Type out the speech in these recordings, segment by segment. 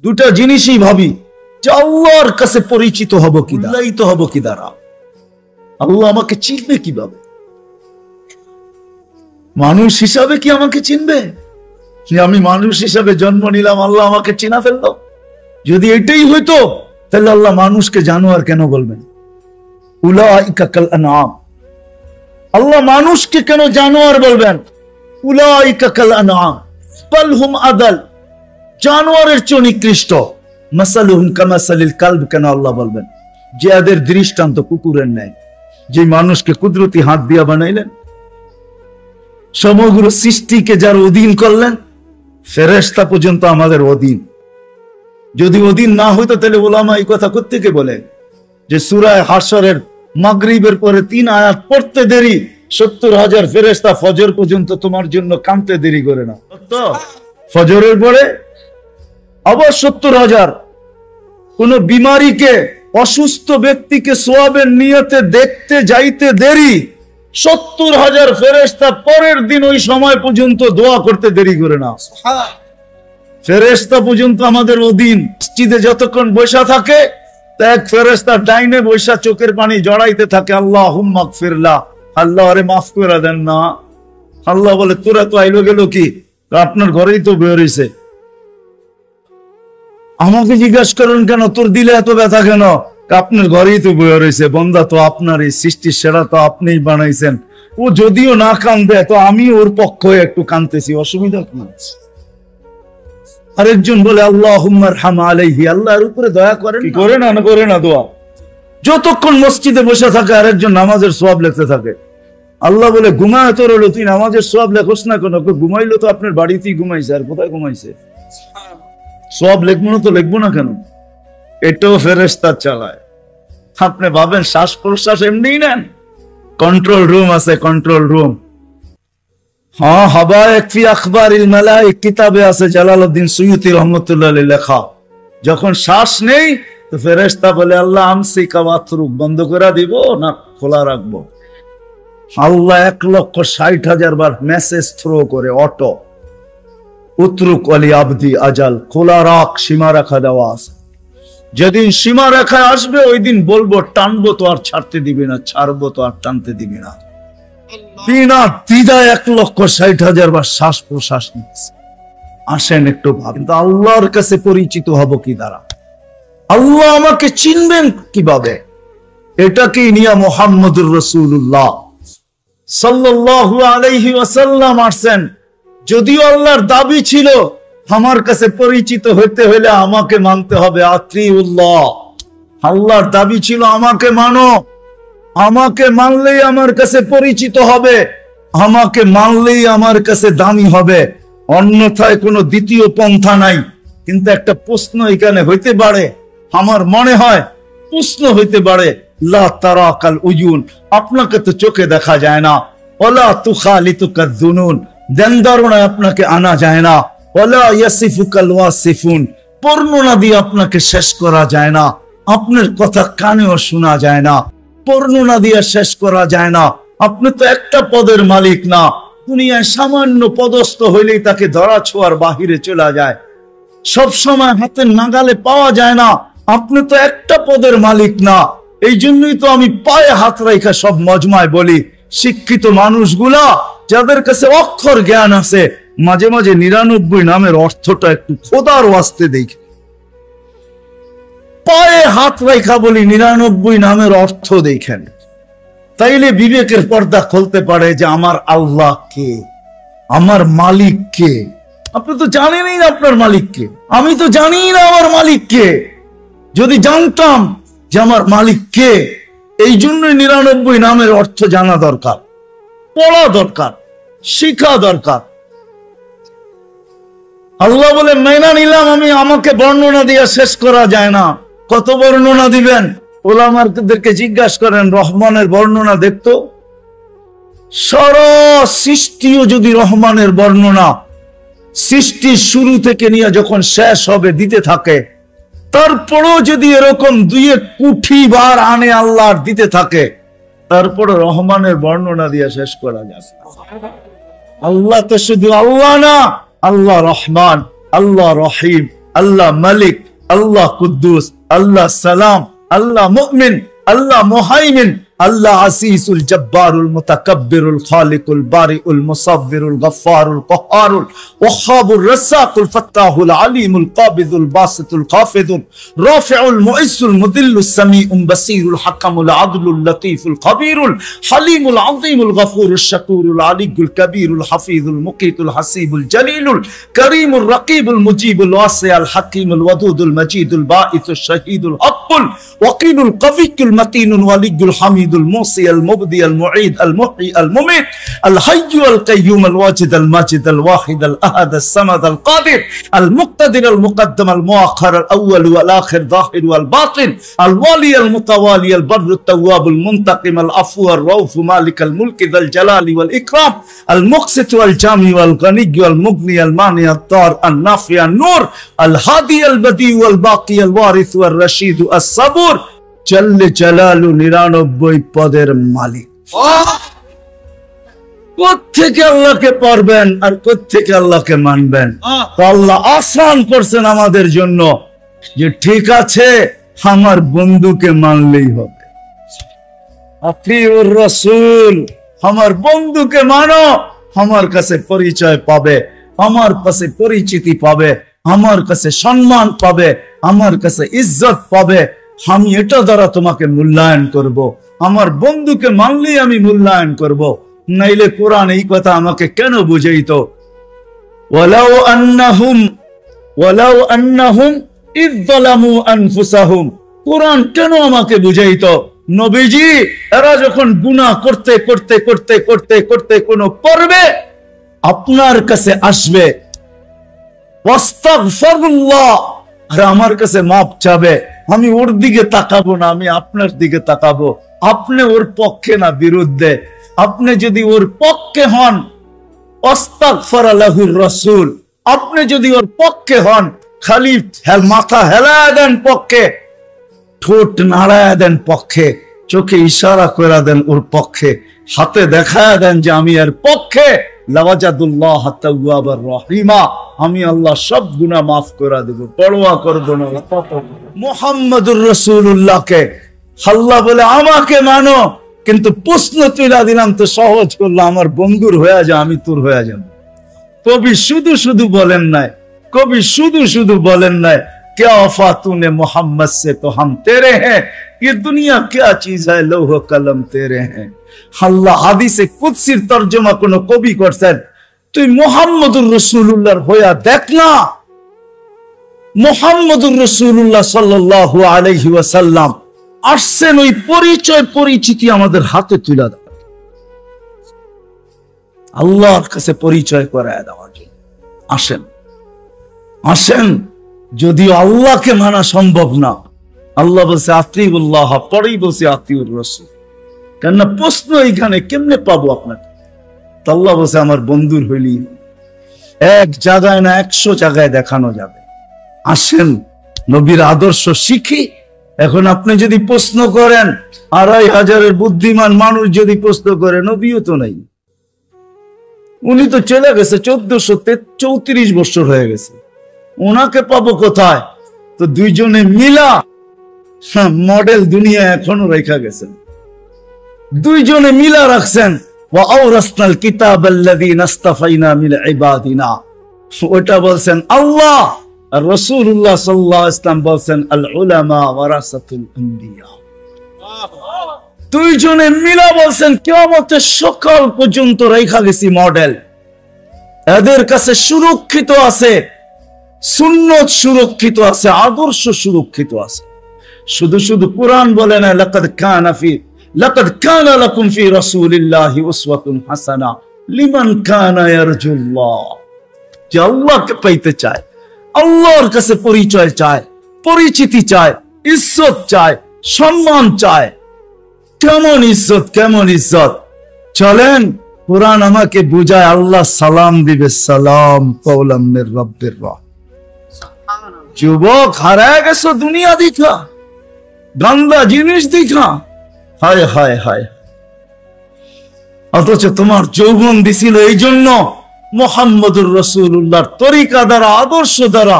দুটা জিনিসই ভাবি যে আল্লাহর কাছে পরিচিত হব কি তো হব কি দ্বারা, আল্লাহ আমাকে চিনবে কিভাবে? মানুষ হিসাবে কি আমাকে চিনবে? আমি মানুষ হিসাবে জন্ম নিলাম, আল্লাহ আমাকে চিনা ফেললো? যদি এটাই হইতো তাহলে আল্লাহ মানুষকে জানোয়ার কেন বলবেন? উলাইকা কাল আনআম, আল্লাহ মানুষকে কেন জানোয়ার বলবেন? উলাইকা কাল আনআম বাল হুম আদাল, জানোয়ারের চেয়ে নিকৃষ্ট। মাসালুহুম কামাসালিল কালব কেন আল্লাহ বলবেন? যে এদের দৃষ্টান্ত কুকুরের ন্যায়। যে মানুষকে কুদরতি হাত দিয়া বানাইলেন, সমগ্র সৃষ্টিকে যার অধীন করলেন, ফেরেশতা পর্যন্ত আমাদের অধীন। যদি অধীন না হইতো তাহলে উলামা এই কথা কোত্থেকে বলে যে সূরা হাশরের মাগরিবের পরে 3 আয়াত পড়তে দেরি 70,000 ফেরেশতা ফজর পর্যন্ত তোমার জন্য কাঁদতে দেরি করে না। তো ফজরের পরে আবার 70,000। কোন বিমারীকে, অসুস্থ ব্যক্তিকে সোয়াবের নিয়তে দেখতে যাইতে দেরি 70,000 ফেরেশতা পরের দিন ওই সময় পর্যন্ত দোয়া করতে দেরি করে না। ফেরেশতা পর্যন্ত আমাদের অধীন। মসজিদে যতক্ষণ বসা থাকে এক ফেরেশতা ডাইনে বসা চোখের পানি জড়াইতে থাকে, আল্লাহুম্মা গফিরলা, আল্লাহ আরে মাফ করে দেন না। আল্লাহ বলে তোরা তো আইলো গেল কি, আপনার ঘরেই তো বের হইছে, আমাকে জিজ্ঞাসা করেন কেন তোর দিলে এত ব্যথা কেন? আপনার ঘরেই তো বের হইছে, বন্দা তো আপনারই, সৃষ্টির সেরা তো আপনিই বানাইছেন। ও যদিও না কান্দে তো আমি ওর পক্ষ হয়ে একটু কান্দতেছি, অসুবিধা কি? আরেকজন বলে আল্লাহুম্মা আরহাম আলাইহি, আল্লাহর উপরে দয়া করেন। কি করে না করে না দোয়া? যতক্ষণ মসজিদে বসে থাকে আরেকজন নামাজের সওয়াব লিখতে থাকে। আল্লাহ বলে ঘুমায় তোর হলো, তুই নামাজের সওয়াব লেখোস না কেন? ঘুমাইলো তো আপনার বাড়িতেই ঘুমাইছে, আর কোথায় ঘুমাইছে? সওয়াব লিখবো না তো লিখবো না কেন? এটাও ফেরেশতা চালায়। আপনি ভাবেন শ্বাস প্রশ্বাস এমনি নেন? কন্ট্রোল রুম আছে, কন্ট্রোল রুম। হ্যাঁ, হাবায়েক ফি আখবারিল মালায়েক কিতাবে আছে, জালালউদ্দিন সুয়ুতী রাহমাতুল্লাহ আলাইহি লেখা। যখন শ্বাস নেই তো ফেরেশতা বলে আল্লাহ আমসিকা ওয়াতরুক, বন্ধ করে দিব না খোলা রাখবো? আল্লাহ 1,60,000 বার মেসেজ থ্রো করে, অটো উতরুক আলী আবদি আজাল, খোলা রাখ, সীমা রেখা দেওয়া আছে। যেদিন সীমা রেখায় আসবে ওই দিন বলবো টানবো তো আর ছাড়তে দিবি না, ছাড়বো তো আর টানতে দিবি না। বিনা দ্বিধায় 1,60,000 বার শ্বাস প্রশ্বাস নিচ্ছে। আসেন একটু ভাব, কিন্তু আল্লাহর কাছে পরিচিত হব কি দ্বারা? আল্লাহ আমাকে চিনবেন কিভাবে? এটাকেই নিয়ে মুহাম্মদুর রাসূলুল্লাহ সাল্লাল্লাহু আলাইহি ওয়াসাল্লাম আসেন। যদিও আল্লাহর দাবি ছিল আমার কাছে পরিচিত হইতে হলে আমাকে মানতে হবে, আতিউল্লাহ। আল্লাহর দাবি ছিল আমাকে মানো, আমাকে মানলেই আমার কাছে পরিচিত হবে, আমাকে মানলেই আমার কাছে দামি হবে, অন্যথায় কোনো দ্বিতীয় পন্থা নাই। কিন্তু একটা প্রশ্ন এখানে হইতে পারে, আমার মনে হয় প্রশ্ন হইতে পারে, লা তারাকাল উয়ুন, আপনাকে তো চোখে দেখা যায় না, ওয়ালা তুখালিতুকাজ জুনুন, দেন ধারণায় আপনাকে আনা যায় না, ওয়ালা ইয়াসিফুকাল ওয়াসিফুন, বর্ণনা দিয়ে আপনাকে শেষ করা যায় না, আপনার কথা কানেও শোনা যায় না, বর্ণনা দিয়ে শেষ করা যায় না। আপনি তো একটা পদের মালিক না, দুনিয়ায় সামান্য পদস্থ হইলেই তাকে ধরা ছোঁয়ার বাহিরে চলে যায়, সব সময় হাতের নাগালে পাওয়া যায় না। আপনি তো একটা পদের মালিক না। এই জন্যই তো আমি পায়ে হাত রাখা সব মজমায় বলি, শিক্ষিত মানুষগুলা যাদের কাছে অক্ষর জ্ঞান আছে, মাঝে মাঝে 99 নামের অর্থটা একটু খোদার ওয়াস্তে দেখে পায়ে হাত রাখা বলি, 99 নামের অর্থ দেখেন, তাইলে বিবেকের পর্দা খুলতে পারে যে আমার আল্লাহ কে, আমার মালিক কে। আপনি তো জানেনই না আপনার মালিক কে, আমি তো জানি না আমার মালিক কে। যদি জানতাম যে আমার মালিক কে, এই জন্যই 99 নামের অর্থ জানা দরকার, পড়া দরকার, শিখা দরকার। আল্লাহ বলে মেনা নিলাম আমি, আমাকে বর্ণনা দিয়ে শেষ করা যায় না। কত বর্ণনা দিবেন? ওলামাদেরকে জিজ্ঞাসা করেন, রহমানের বর্ণনা দেখতো, সারা সৃষ্টিও যদি রহমানের বর্ণনা সৃষ্টির শুরু থেকে নিয়ে যখন শেষ হবে দিতে থাকে, তারপরও যদি এরকম 2 কোটি বার আনে আল্লাহর দিতে থাকে, তারপরে রহমানের বর্ণনা দিয়ে শেষ করা যাবে। আল্লাহ তো শুধু আল্লাহ না, আল্লাহ রহমান, আল্লাহ রহিম, আল্লাহ মালিক, আল্লাহ কুদ্দুস, আল্লাহ সালাম, আল্লাহ মুমিন, আল্লাহ মুহাইমিন, আল্লাহ আসিসুল জব্বারুল মুতাকাব্বিরুল খালিকুল বারিউল মুসাব্বিরুল গফফারুল কহ্হারুল ওয়াহ্হাবুর রাজ্জাকুল ফাত্তাহুল আলিমুল কাবিদুল বাসিতুল খাফিদুল রাফিউল মুইজ্জুল মুদিল্লুস সামিউল বাসীরুল হাকামুল আদলুল লতীফুল খবীরুল হালিমুল আযীমুল গফুরুশ শাকুরুল আলিয়ুল কবীরুল হাফিজুল মুকিতুল হাসিবুল জলিলুল করিমুর রকিবুল মুজিবুল ওয়াসিউল হাকীমুল ওয়াদুদুল মজিদুল বাঈসুশ শহীদুল হক্কুল ওয়াকিলুল কবিয়্যুল মতিনুল ওয়ালিয়ুল হামিদ الموصي المبدي المعيد المحيي المميت الحي القيوم الواجد الماجد الواحد الأحد الصمد القادر المقتدر المقدم المؤخر الأول والآخر ظاهر والباطن الوالي المتوالي البر التواب المنتقم العفو الرؤوف مالك الملك ذا الجلال والإكرام المقسط والجامع والغني والمغني المانع الضار النافع النور الهادي البديع والباقي الوارث والرشيد الصبور জল্লে জালালু 99 পদের মালিক। কোত্থেকে আল্লাহকে পারবেন আর কোত্থেকে আল্লাহকে মানবেন? তো আল্লাহ আসান করছেন আমাদের জন্য যে ঠিক আছে আমার বন্ধুকে মানলেই হবে। আতিউর রাসূল, আমার বন্ধুকে মানো, আমার কাছে পরিচয় পাবে, আমার কাছে পরিচিতি পাবে, আমার কাছে সম্মান পাবে, আমার কাছে ইজ্জত পাবে। আমি এটা দ্বারা তোমাকে মূল্যায়ন করব, আমার বন্ধুকে মানলেই আমি মূল্যায়ন করব। নাইলে কোরআন এই কথা আমাকে কেন বুঝাইতো? ওয়ালাউ আন্নাহুম ইয যালামু আনফুসাহুম, কোরআন কেন আমাকে বুঝাইতো? নবীজি এরা যখন গুনাহ করতে করতে করতে করতে করতে কোন পর্বে আপনার কাছে আসবে, ওয়াস্তাগফিরুল্লাহ, আর আমার কাছে মাপ চাবে, আমি ওর দিকে তাকাবো না, আমি আপনার দিকে তাকাবো। আপনি ওর পক্ষে না বিরুদ্ধে। আপনি যদি ওর পক্ষে হন, আস্তাগফারা লাহুর রাসূল, আপনি যদি ওর পক্ষে হন, খালি মাথা হেলায় দেন পক্ষে, ঠোঁট নাড়ায় দেন পক্ষে, চোখে ইশারা করে দেন ওর পক্ষে, হাতে দেখায় দেন যে আমি এর পক্ষে, লাওয়াজাদুল্লাহ তাওয়াবার রহিমা, আমি আল্লাহ সব গুনাহ মাফ করে দেব, পরোয়া করব না। মুহাম্মদুর রাসূলুল্লাহকে আল্লাহ বলে আমাকে মানো, কিন্তু প্রশ্ন তুলে দিলাম তো সহজ করলো, আমার বন্ধুর হয়ে যা, আমি তোর হয়ে যাব। কবি শুধু শুধু বলেন নাই, কবি শুধু শুধু বলেন নাই, क्या वफा तूने मोहम्मद से तो हम तेरे हैं, ये दुनिया क्या चीज है, लौह कलम तेरे हैं। আল্লাহ হাদিসে কুদসির তরজমা কোন কবি করছেন, তুই মুহাম্মদুর রাসূলুল্লাহর হইয়া দেখ না। মুহাম্মদুর রাসূলুল্লাহ সাল্লাল্লাহু আলাইহি ওয়াসাল্লাম আসছেন ওই পরিচয় পরিচিতি আমাদের হাতে তুলে দেওয়া, আল্লাহর কাছে পরিচয় করায় দেওয়ার জন্য আসেন। আসেন, যদিও আল্লাহকে মানা সম্ভব না, আল্লাহ বলছে আতিউল্লাহ, পরেই বলছে আতিউর রাসূল। কেননা প্রশ্ন এইখানে কেমনে পাবো আপনাকে? আল্লাহ বলছে আমার বন্ধুর হইলি এক জায়গায় না 100 জায়গায় দেখানো যাবে। আসেন নবীর আদর্শ শিখি। এখন আপনি যদি প্রশ্ন করেন, 2500 বুদ্ধিমান মানুষ যদি প্রশ্ন করে, নবীও তো নাই, উনি তো চলে গেছে, 1434 বছর হয়ে গেছে, ওনাকে পাবো কোথায়? তো দুইজনে মিলা মডেল দুনিয়া এখনো রেখা গেছেন, দুইজনে মিলা রাখছেন। ওয়া আওরাসনাল কিতাবাল্লাযীনা ইসতাফাইনা মিন ইবাদিনা, ওটা বলছেন আল্লাহ, আর রাসূলুল্লাহ সাল্লাল্লাহু আলাইহি ওয়াসাল্লাম বলছেন আল উলামা ওয়ারাসাতুল আম্বিয়া। দুইজনে মিলা বলছেন কিয়ামতের সকাল পর্যন্ত রেখা গেছি মডেল, এদের কাছে সুরক্ষিত আছে, সুন্নত সুরক্ষিত আছে, আদর্শ সুরক্ষিত আছে। শুধু শুধু কোরআন বলে না, লাকাদ কানা লাকুম ফি রাসূলিল্লাহি উসওয়াতুন হাসানাহ লিমান কানা ইয়ারজুল্লাহ, যে আল্লাহকে পাইতে চায়, আল্লাহর কাছে পরিচয় চায়, পরিচিতি চায়, ইজ্জত চায়, সম্মান চায়। কেমন ইজ্জত, কেমন ইজ্জত? চলেন কোরআন আমাকে বুঝায়, আল্লাহ সালাম দিবে, সালাম কওলাম মির রাব্বির রাহিম। যুবক হারায় গেছো দুনিয়া দেখা, গান্দা জিনিস দেখা, হায় হায় হায়। অথচ তোমার যৌবন দিছিল এই জন্য মুহাম্মদুর রাসূলুল্লাহর তরিকা দ্বারা, আদর্শ দ্বারা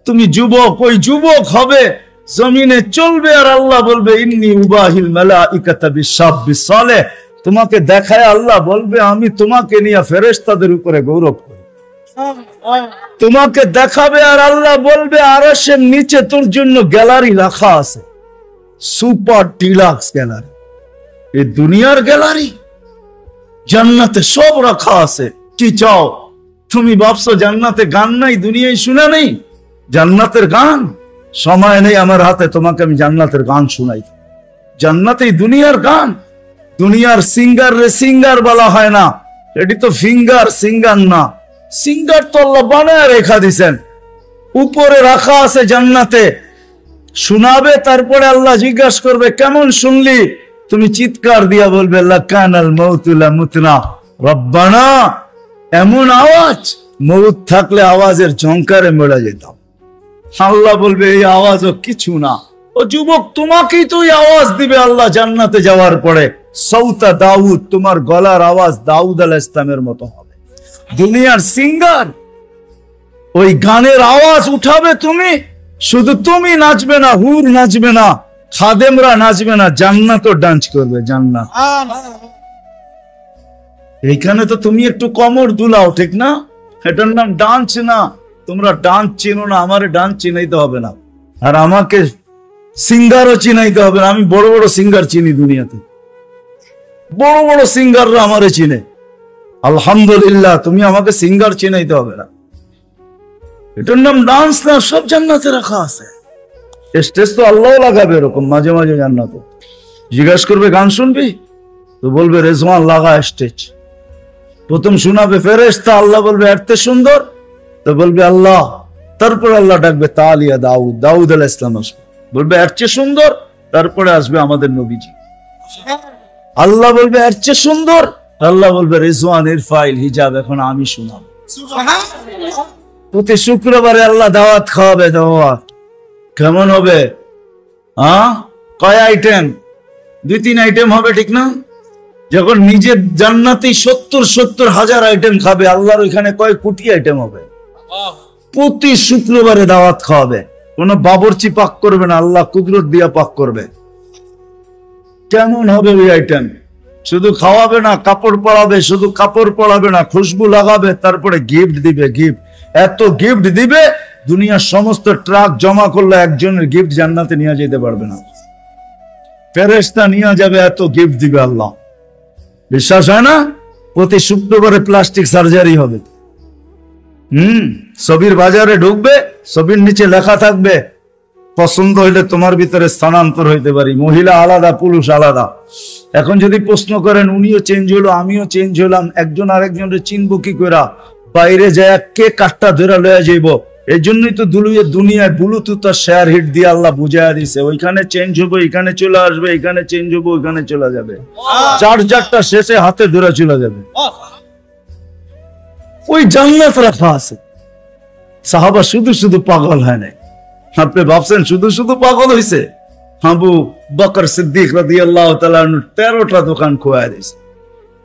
তুমি যুবক, ওই যুবক হবে, জমিনে চলবে, আর আল্লাহ বলবে ইন্নী উবাহিল মালাইকাতা বিশাব্বিস সালেহ। তোমাকে দেখায় আল্লাহ বলবে আমি তোমাকে নিয়ে ফেরেশতাদের উপরে গৌরব করি। তোমাকে দেখাবে আর আল্লাহ বলবে আরশের নিচে তোর জন্য গ্যালারি রাখা আছে, সুপার ডিলাক্স গ্যালারি। এই দুনিয়ার গ্যালারি, জান্নাতে সব রাখা আছে। কি চাও তুমি? ভাবছো জান্নাতে গান নাই, দুনিয়ায় শুনে নেই জান্নাতের গান? সময় নেই আমার হাতে তোমাকে আমি জান্নাতের গান শুনাই। জান্নাতে দুনিয়ার গান। দুনিয়ার সিঙ্গার রে সিঙ্গার বলা হয় না, এটি তো ফিঙ্গার, সিঙ্গার না। সিঙ্গার তো আল্লাহ বানায় রেখা দিছেন, উপরে রাখা আছে জান্নাতে। শোনাবে, তারপরে আল্লাহ জিজ্ঞাসা করবে কেমন শুনলি? তুমি চিৎকার দিয়া বলবে লাকানাল মাউতু লামুতনা রব্বানা। এমন আওয়াজ, মউত থাকলে আওয়াজের ঝংকারে মরে যেতাম। আল্লাহ বলবে এই আওয়াজও কিছু না। ও যুবক, তোমাকেই তো আওয়াজ দিবে আল্লাহ জান্নাতে যাওয়ার পরে। সৌতা দাউদ, তোমার গলার আওয়াজ দাউদ আলাইহিস সালামের মতো হবে। দুনিয়ার সিঙ্গার ওই গানের আওয়াজ উঠাবে তুমি, শুধু তুমি নাচবে না, হুর নাচবে না, খাদেমরা নাচবে না, জান্নাতও ডান্স করবে। জান্নাত এইখানে তো তুমি একটু কমর দুলাও, ঠিক না? এটার নাম ডান্স না। তোমরা ডান্স চিনো না, আমারে ডান্স চিনাইতে হবে না, আর আমাকে সিঙ্গারও চিনাইতে হবে না। আমি বড় বড় সিঙ্গার চিনি দুনিয়াতে, বড় বড় সিঙ্গাররা আমারে চিনে। আলহামদুলিল্লাহ, তুমি আমাকে সিঙ্গার চিনাইতে হবে না। এটার নাম ডান্স না, সব জান্নাতে রাখা আছে। স্টেজ তো আল্লাহ লাগাবে এরকম মাঝে মাঝে জান্নাতে। জিজ্ঞাসা করবে গান শুনবি? তো বলবে রেজওয়ান লাগা স্টেজ। প্রথম শোনাবে ফেরেশতা, আল্লাহ বলবে এত সুন্দর, তো বলবে আল্লাহ। তারপর আল্লাহ ডাকবে তালিয়া দাউদ, দাউদ আলাইহিস সালাম আসবে, বলবে এর চেয়ে সুন্দর। তারপরে আসবে আমাদের নবীজি, আল্লাহ বলবে এর চেয়ে সুন্দর। আল্লাহ বলবে রেজওয়ান ইরফাইল হিজাব, এখন আমি শোনাবো। প্রতি শুক্রবারে আল্লাহ দাওয়াত খাওয়াবে। দাওয়াত কেমন হবে? কয় আইটেম? 2-3 আইটেম হবে, ঠিক না? যখন নিজের জান্নাতে 70 হাজার আইটেম খাবে, আল্লাহর ওইখানে কয় কোটি আইটেম হবে। প্রতি শুক্রবারে দাওয়াত খাওয়াবে। কোন বাবরচি পাক করবে না, আল্লাহ কুদরত দিয়া পাক করবে। কেমন হবে ওই আইটেম? শুধু খাওয়াবে না, কাপড় পরাবে। শুধু কাপড় পরাবে না, খুশবু লাগাবে, তারপরে গিফট দিবে। গিফট এত গিফট দিবে, দুনিয়ার সমস্ত ট্রাক জমা করলে একজনের গিফট জান্নাতে নিয়ে যেতে পারবে না। ফেরেশতা নিয়ে যাবে, এত গিফট দিবে আল্লাহ। বিশ্বাস হয় না? প্রতি শুক্রবারে প্লাস্টিক সার্জারি হবে। ছবির বাজারে ঢুকবে, ছবির নিচে লেখা থাকবে পছন্দ হইলে তোমার ভিতরে স্থানান্তর হইতে পারি। মহিলা আলাদা, পুরুষ আলাদা। এখন যদি প্রশ্ন করেন উনিও চেঞ্জ হলো, আমিও চেঞ্জ হলাম, একজন আরেকজনের চিনবো কি করে? বাইরে যায় কে কাঠটা ধরে লয়ে যাইব। এই জন্যই তো দুনিয়ায় ব্লুটুথ আর শেয়ার হিট দিয়ে আল্লাহ বুঝাইয়া দিছে, ওইখানে চেঞ্জ হবো, এখানে চলে আসবে, এখানে চেঞ্জ হবো, ওইখানে চলে যাবে। চার্জারটা শেষে হাতে ধরে চলে যাবে। ওই জান্নাত রাখা আছে। সাহাবা শুধু শুধু পাগল হয় নাই। আপনি ভাবছেন শুধু শুধু পাগল হয়েছে? আবু বকর সিদ্দিক রাদিয়াল্লাহু তাআলা 13টা দোকান খোয়া দিয়েছে।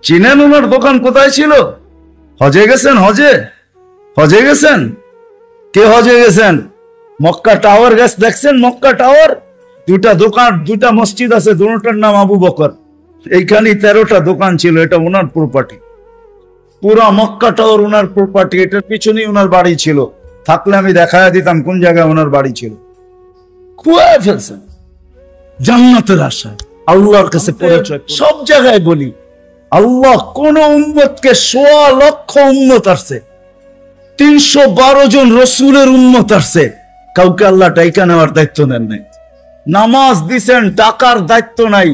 চিনেন ওনার দোকান কোথায় ছিল? হজে গেছেন? হজে গেছেন? কে হজে গেছেন? মক্কা টাওয়ার দেখছেন? মক্কা টাওয়ার, 2টা দোকান, 2টা মসজিদ আছে, দুটোটার নাম আবু বকর। এইখানে 13টা দোকান ছিল, এটা ওনার প্রপার্টি। পুরা মক্কা টাওয়ার ওনার প্রপার্টি। এটার পিছনেই ওনার বাড়ি ছিল। থাকলে আমি দেখায় দিতাম কোন জায়গায় ওনার বাড়ি ছিল। খুঁয়ে ফেলছেন জান্নাতের আশায়। আল্লাহর কাছে পরিচয় সব জায়গায় বলি, আল্লাহ কোন উম্মতকে 1.25 লক্ষ উম্মত আসছে, 312 জন রসুলের উম্মত আসছে, কাউকে আল্লাহ টাইকা নেওয়ার দায়িত্ব নেন নাই। নামাজ দিছেন, টাকার দায়িত্ব নাই।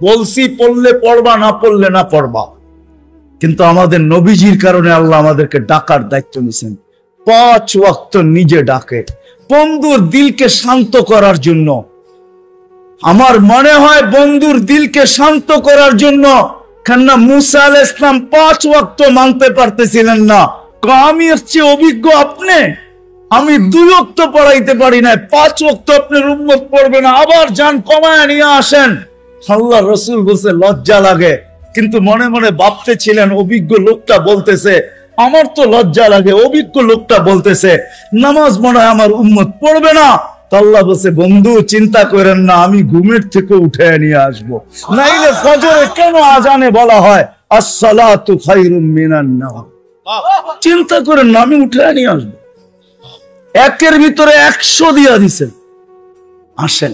বলছি পড়লে পড়বা, না পড়লে না পড়বা। কিন্তু আমাদের নবীজির কারণে আল্লাহ আমাদেরকে ডাকার দায়িত্ব নিছেন। 5 ওয়াক্ত নিজে ডাকে, বন্ধুর দিলকে শান্ত করার জন্য। আমার মনে হয় বন্ধুর দিলকে শান্ত করার জন্য, কেননা মুসা আলাইহিস সালাম 5 ওয়াক্ত মানতে পারতেছিলেন না। আমি এসছি অভিজ্ঞ আপনি, আমি 2 ওয়াক্ত পড়াইতে পারি না, 5 ওয়াক্ত আপনার উম্মত পড়বে না, আবার যান কমায় নিয়ে আসেন। আল্লাহ রসুল বলছে লজ্জা লাগে, কিন্তু মনে মনে ভাবতেছিলেন অভিজ্ঞ লোকটা বলতেছে আমার তো লজ্জা লাগে। অভিজ্ঞ লোকটা বলতেছে নামাজ মনে হয় আমার উম্মত পড়বে না। তো আল্লাহ বলছে, বন্ধু চিন্তা করেন না, আমি ঘুমের থেকে উঠে নিয়ে আসবো। নাইলে ফজরে কেন আজানে বলা হয় আসসালাতু খায়রুম মিনান নাওম? চিন্তা করেন না, আমি উঠে নিয়ে আসবো। একের ভিতরে 100 দিয়া দিছেন। আসেন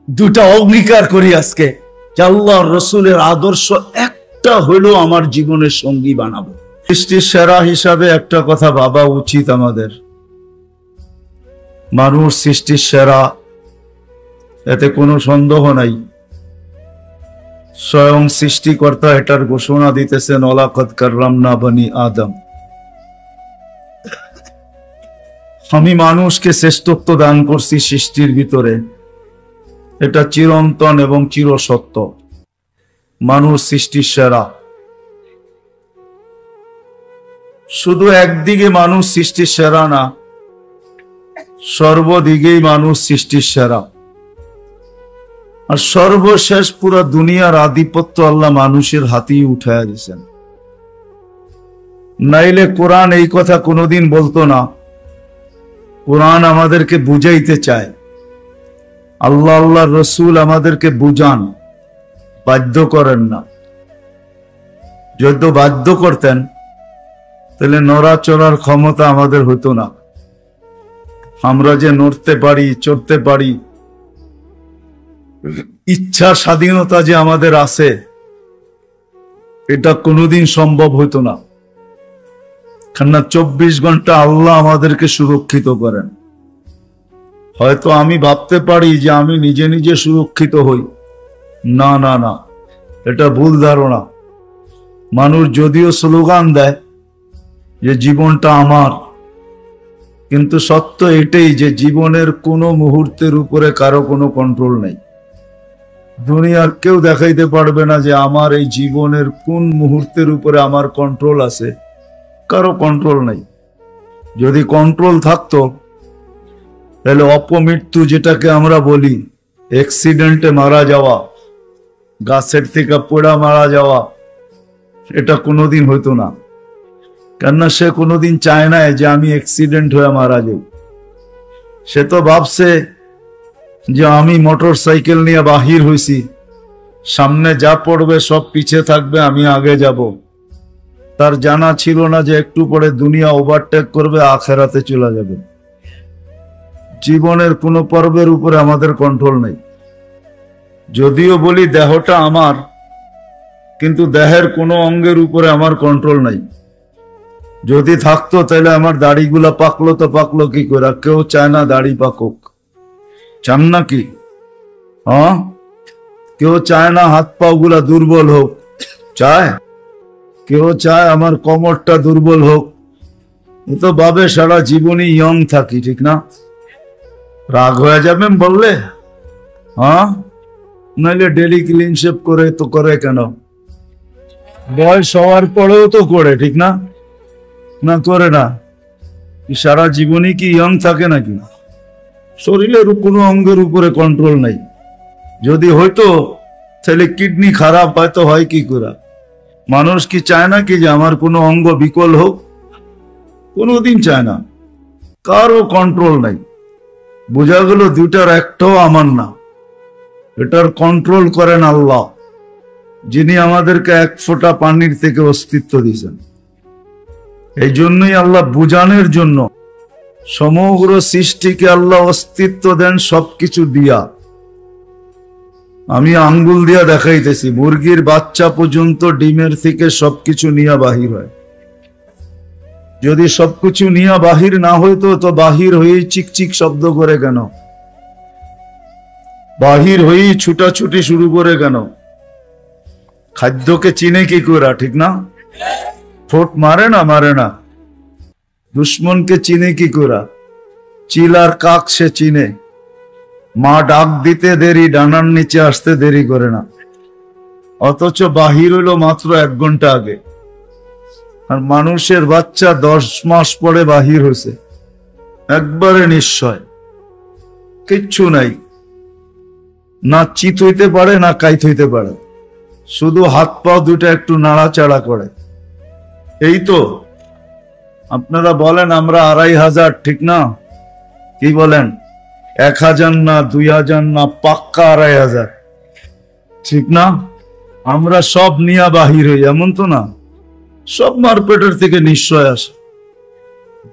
দুটা অঙ্গীকার করি আজকে যে আল্লাহর রাসূলের আদর্শ একটা হলো আমার জীবনের সঙ্গী বানাবো। সৃষ্টির সেরা হিসাবে একটা কথা ভাবা উচিত আমাদের, মানুষ সৃষ্টির সেরা, এতে কোনো সন্দেহ নাই। স্বয়ং সৃষ্টিকর্তা এটার ঘোষণা দিতেছেন, ওয়ালাকাদ কাররামনা বনি আদম। আমি মানুষকে শ্রেষ্ঠত্ব দান করছি সৃষ্টির ভিতরে, এটা চিরন্তন এবং চিরসত্য। মানুষ সৃষ্টির সেরা। শুধু একদিকে মানুষ সৃষ্টির সেরা না, সর্বদিকেই মানুষ সৃষ্টির সেরা। আর সর্বশেষ পুরো দুনিয়ার আধিপত্য আল্লাহ মানুষের হাতেই উঠাইয়া দিয়েছেন। নাইলে কোরআন এই কথা কোনোদিন বলতো না। কোরআন আমাদেরকে বুঝাইতে চায়, আল্লাহ আল্লাহর রাসূল আমাদেরকে বুঝান, বাধ্য করেন না। যদি বাধ্য করতেন তাহলে নড়াচড়ার ক্ষমতা আমাদের হতো না। আমরা যে নড়তে পারি, চড়তে পারি, ইচ্ছা স্বাধীনতা যে আমাদের আছে, এটা কোনোদিন সম্ভব হতো না। কেননা 24 ঘন্টা আল্লাহ আমাদেরকে সুরক্ষিত করেন। হয়তো আমি ভাবতে পারি যে আমি নিজে নিজে সুরক্ষিত হই, না না না, এটা ভুল ধারণা। মানুষ যদিও স্লোগান দেয় যে জীবনটা আমার, কিন্তু সত্য এটাই যে জীবনের কোনো মুহূর্তের উপরে কারো কোনো কন্ট্রোল নেই। দুনিয়ার কেউ দেখাইতে পারবে না যে আমার এই জীবনের কোন মুহূর্তের উপরে আমার কন্ট্রোল আছে, কারো কন্ট্রোল নাই। যদি কন্ট্রোল থাকতো তাহলে অপমৃত্যু, যেটাকে আমরা বলি অ্যাক্সিডেন্টে মারা যাওয়া, গাছের থেকে পোড়া মারা যাওয়া, এটা কোনোদিন হইতো না। কেননা সে কোনোদিন চায় না যে আমি অ্যাক্সিডেন্ট হয়ে মারা যাই। সে তো ভাবছে যে আমি মোটর সাইকেল নিয়ে বাহির হইছি, সামনে যা পড়বে সব পিছে থাকবে, আমি আগে যাব। তার জানা ছিল না যে একটু পরে দুনিয়া ওভারটেক করবে, আখেরাতে চলে যাবে। জীবনের কোনো পর্বের উপরে আমাদের কন্ট্রোল নেই। যদিও বলি দেহটা আমার, কিন্তু দেহের কোনো অঙ্গের উপরে আমার কন্ট্রোল নাই। যদি থাকতো তাহলে আমার দাড়িগুলা পাকলো তো পাকলো কি করে? কেউ চায় না দাড়ি পাকুক, চান নাকি? হ্যাঁ, কেউ চায় না হাত পা গুলা দুর্বল হোক, চায়? কেউ চায় আমার কোমরটা দুর্বল হোক? এ তো ভাবে সারা জীবনই ইয়ং থাকি, ঠিক না? রাগ হয়ে যাবেন বললে? হ্যাঁ, নাহলে ডেলি ক্লিন শেভ করে তো করে কেন? বয়স হওয়ার পরেও তো করে, ঠিক না? না করে না? সারা জীবনই কি ইয়ং থাকে নাকি? শরীরের কোনো অঙ্গের উপরে কন্ট্রোল নাই। যদি হয়তো তাহলে কিডনি খারাপ হয়তো হয় কি করে? মানুষ কি চায় না কি যে আমার কোনো অঙ্গ বিকল হোক? কোনোদিন চায় না। কারো কন্ট্রোল নাই। বোঝা গেল দুটার একটাও আমার না। এটার কন্ট্রোল করেন আল্লাহ, যিনি আমাদেরকে এক ফোঁটা পানির থেকে অস্তিত্ব দিয়েছেন। এই জন্যই আল্লাহ বুঝানোর জন্য সমগ্র সৃষ্টিকে আল্লাহ অস্তিত্ব দেন সবকিছু দিয়া। আমি আঙ্গুল দিয়া দেখাইতেছি, মুরগির বাচ্চা পর্যন্ত ডিমের থেকে সবকিছু নিয়ে বাহির হয়। যদি সবকিছু নিয়ে বাহির না হইতো তো বাহির হয়েই চিকচিক শব্দ করে কেন? বাহির হয়েই ছুটাছুটি শুরু করে কেন? খাদ্যকে চিনে কি করে, ঠিক না? ঠোঁট মারে না? মারে না। দুশ্মনকে চিনে কি করে? চিল আর কাক সে চিনে। মা ডাক দিতে দেরি, ডানার নিচে আসতে দেরি করে না। অথচ বাহির হইলো মাত্র 1 ঘন্টা আগে। আর মানুষের বাচ্চা 10 মাস পরে বাহির হয়েছে, একবারে নিশ্চয়। কিচ্ছু নাই, না চিত হইতে পারে না কাইত হইতে পারে, শুধু হাত পা দুটা একটু নাড়াচাড়া করে। এই তো আপনারা বলেন আমরা 2500, ঠিক না? কি বলেন? 1000 না, 2000 না, পাক্কা 2500, ঠিক না? আমরা সব নিয়ে বাহির হই, এমন তো না। সব মার্কেটের থেকে নিশ্চয় আসে।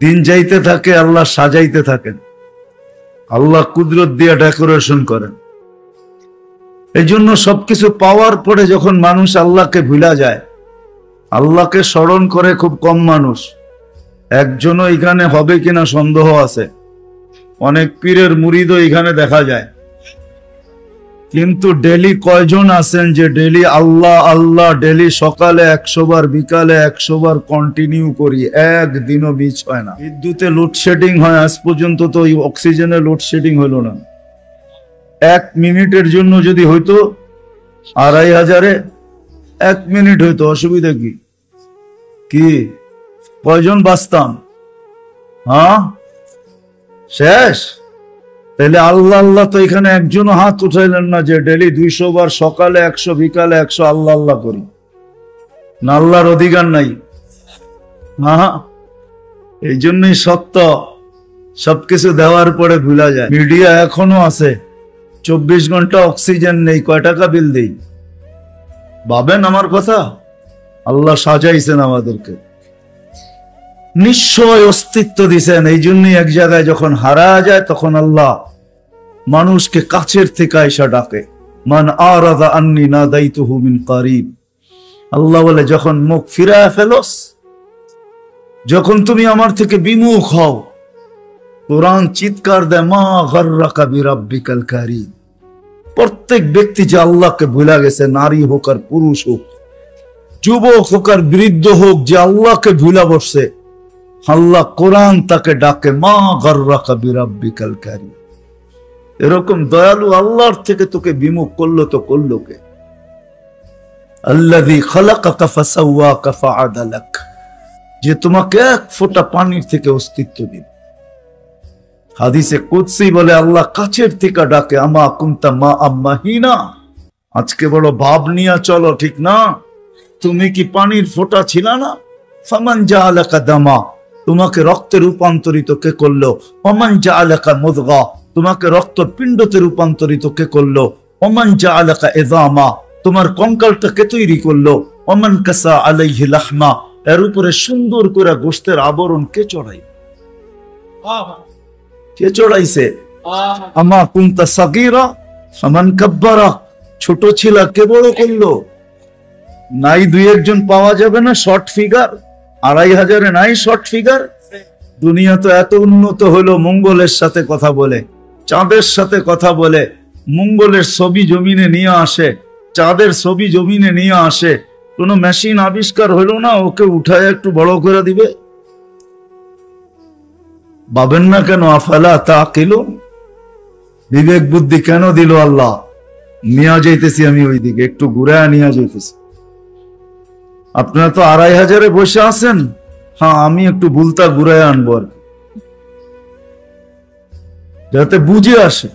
দিন যাইতে থাকে, আল্লাহ সাজাইতে থাকেন, আল্লাহ কুদরত দিয়ে ডেকোরেশন করেন। এই জন্য সবকিছু পাওয়ার পরে যখন মানুষ আল্লাহকে ভুলা যায়, আল্লাহকে স্মরণ করে খুব কম মানুষ। একজনও এখানে হবে কিনা সন্দেহ আছে। অনেক পীরের মুরিদও এখানে দেখা যায়, কিন্তু ডেলি কয়জন আছেন যে ডেলি আল্লাহ আল্লাহ, ডেলি সকালে 100 বার, বিকালে 100 বার কন্টিনিউ করি, একদিনও মিস হয় না। বিদ্যুতে লোডশেডিং হয়, আজ পর্যন্ত তো ওই অক্সিজেনে লোডশেডিং হলো না। 1 মিনিটের জন্য যদি হইতো 2500-এ 1 মিনিট হইতো, অসুবিধা কি? কি কয়জন বাঁচতাম? হ্যাঁ, শেষ। তাহলে আল্লাহ আল্লাহ তো এখানে একজনও হাত উঠাইলেন না যে ডেলি 200 বার, সকালে 100, বিকালে 100 আল্লাহ আল্লাহ করি। না, আল্লাহর অধিকার নাই। হ্যাঁ, এই জন্যই সত্য সবকিছু দেওয়ার পরে ভুলা যায়। মিডিয়া এখনো আছে, 24 ঘন্টা অক্সিজেন নেই, কয় টাকা বিল দেই? ভাবেন আমার কথা। আল্লাহ সাজাইছেন আমাদেরকে, নিশ্চয় অস্তিত্ব দিছেন। এই জন্যই এক জায়গায় যখন হারা যায় তখন আল্লাহ মানুষকে কাছের থেকে আইসা ডাকে, মান আরাদা আন্নি নাদাইতুহু মিন কারিব। আল্লাহ বলে যখন মুখ ফিরায় ফেলোস, যখন তুমি আমার থেকে বিমুখ হও, কোরআন চিৎকার দেয়, মা গাররাকা বিরাব্বিকাল কারীম। প্রত্যেক ব্যক্তি যে আল্লাহকে ভুলা গেছে, নারী হোক আর পুরুষ হোক, যুবক হোক আর বৃদ্ধ হোক, যে আল্লাহকে ভুলা বসছে, আল্লাহ কোরআন তাকে ডাকে, মা গাররাকা বিরাব্বিকাল কারীম। এরকম দয়ালু আল্লাহর থেকে তোকে বিমুখ করলো তো করলো কে? আল্লাযী খালাকাকা ফাসাওয়াকা ফাআদালাক, যে তোমাকে 1 ফোঁটা পানির থেকে অস্তিত্ব দিল। হাদিসে কুদসি বলে আল্লাহ কাছের থেকে ডাকে, আমা কুনতা মা আম্মাহিনা, আজকে বড় ভাব নিয়ে চলো, ঠিক না? তুমি কি পানির ফোঁটা ছিল না? ফামান জাআলাকা দামা, তোমাকে রক্তে রূপান্তরিত কে করলো? ওমান জাআলাকা মুদগা, তোমাকে রক্ত পিণ্ডতে রূপান্তরিত কে করলো? ওমান জাআলাকা ইযামা, তোমার কঙ্কালটা কে তৈরি করলো? ওমান কাসা আলাইহি লাহমা, এর উপরে সুন্দর করে গোশতের আবরণ কে চড়াই? কে চড়াইছে? আমা কুনতা সাগীরা ফামান কাব্বারা, ছোট ছিল কে বড় করলো? নাই 2-1 জন পাওয়া যাবে না শর্ট ফিগার? 2500-এ নাই শর্ট ফিগার? দুনিয়া তো এত উন্নত হলো, মঙ্গলের সাথে কথা বলে, চাঁদের সাথে কথা বলে, মঙ্গলের ছবি জমিনে নিয়ে আসে, চাঁদের ছবি জমিনে নিয়ে আসে। কোনো মেশিন আবিষ্কার হলো না ওকে উঠায় একটু বড় করে দিবে? ভাবেন না কেন? আফালা তাকিলুন, বিবেক বুদ্ধি কেন দিল আল্লাহ? নিয়ে যাইতেছি আমি ওইদিকে, একটু ঘুরায় নিয়ে যাইতেছি। আপনারা তো 2500-এ বসে আছেন, হ্যাঁ আমি একটু বুলতা ঘুরায় আনবো আর যাতে বুঝে আসে।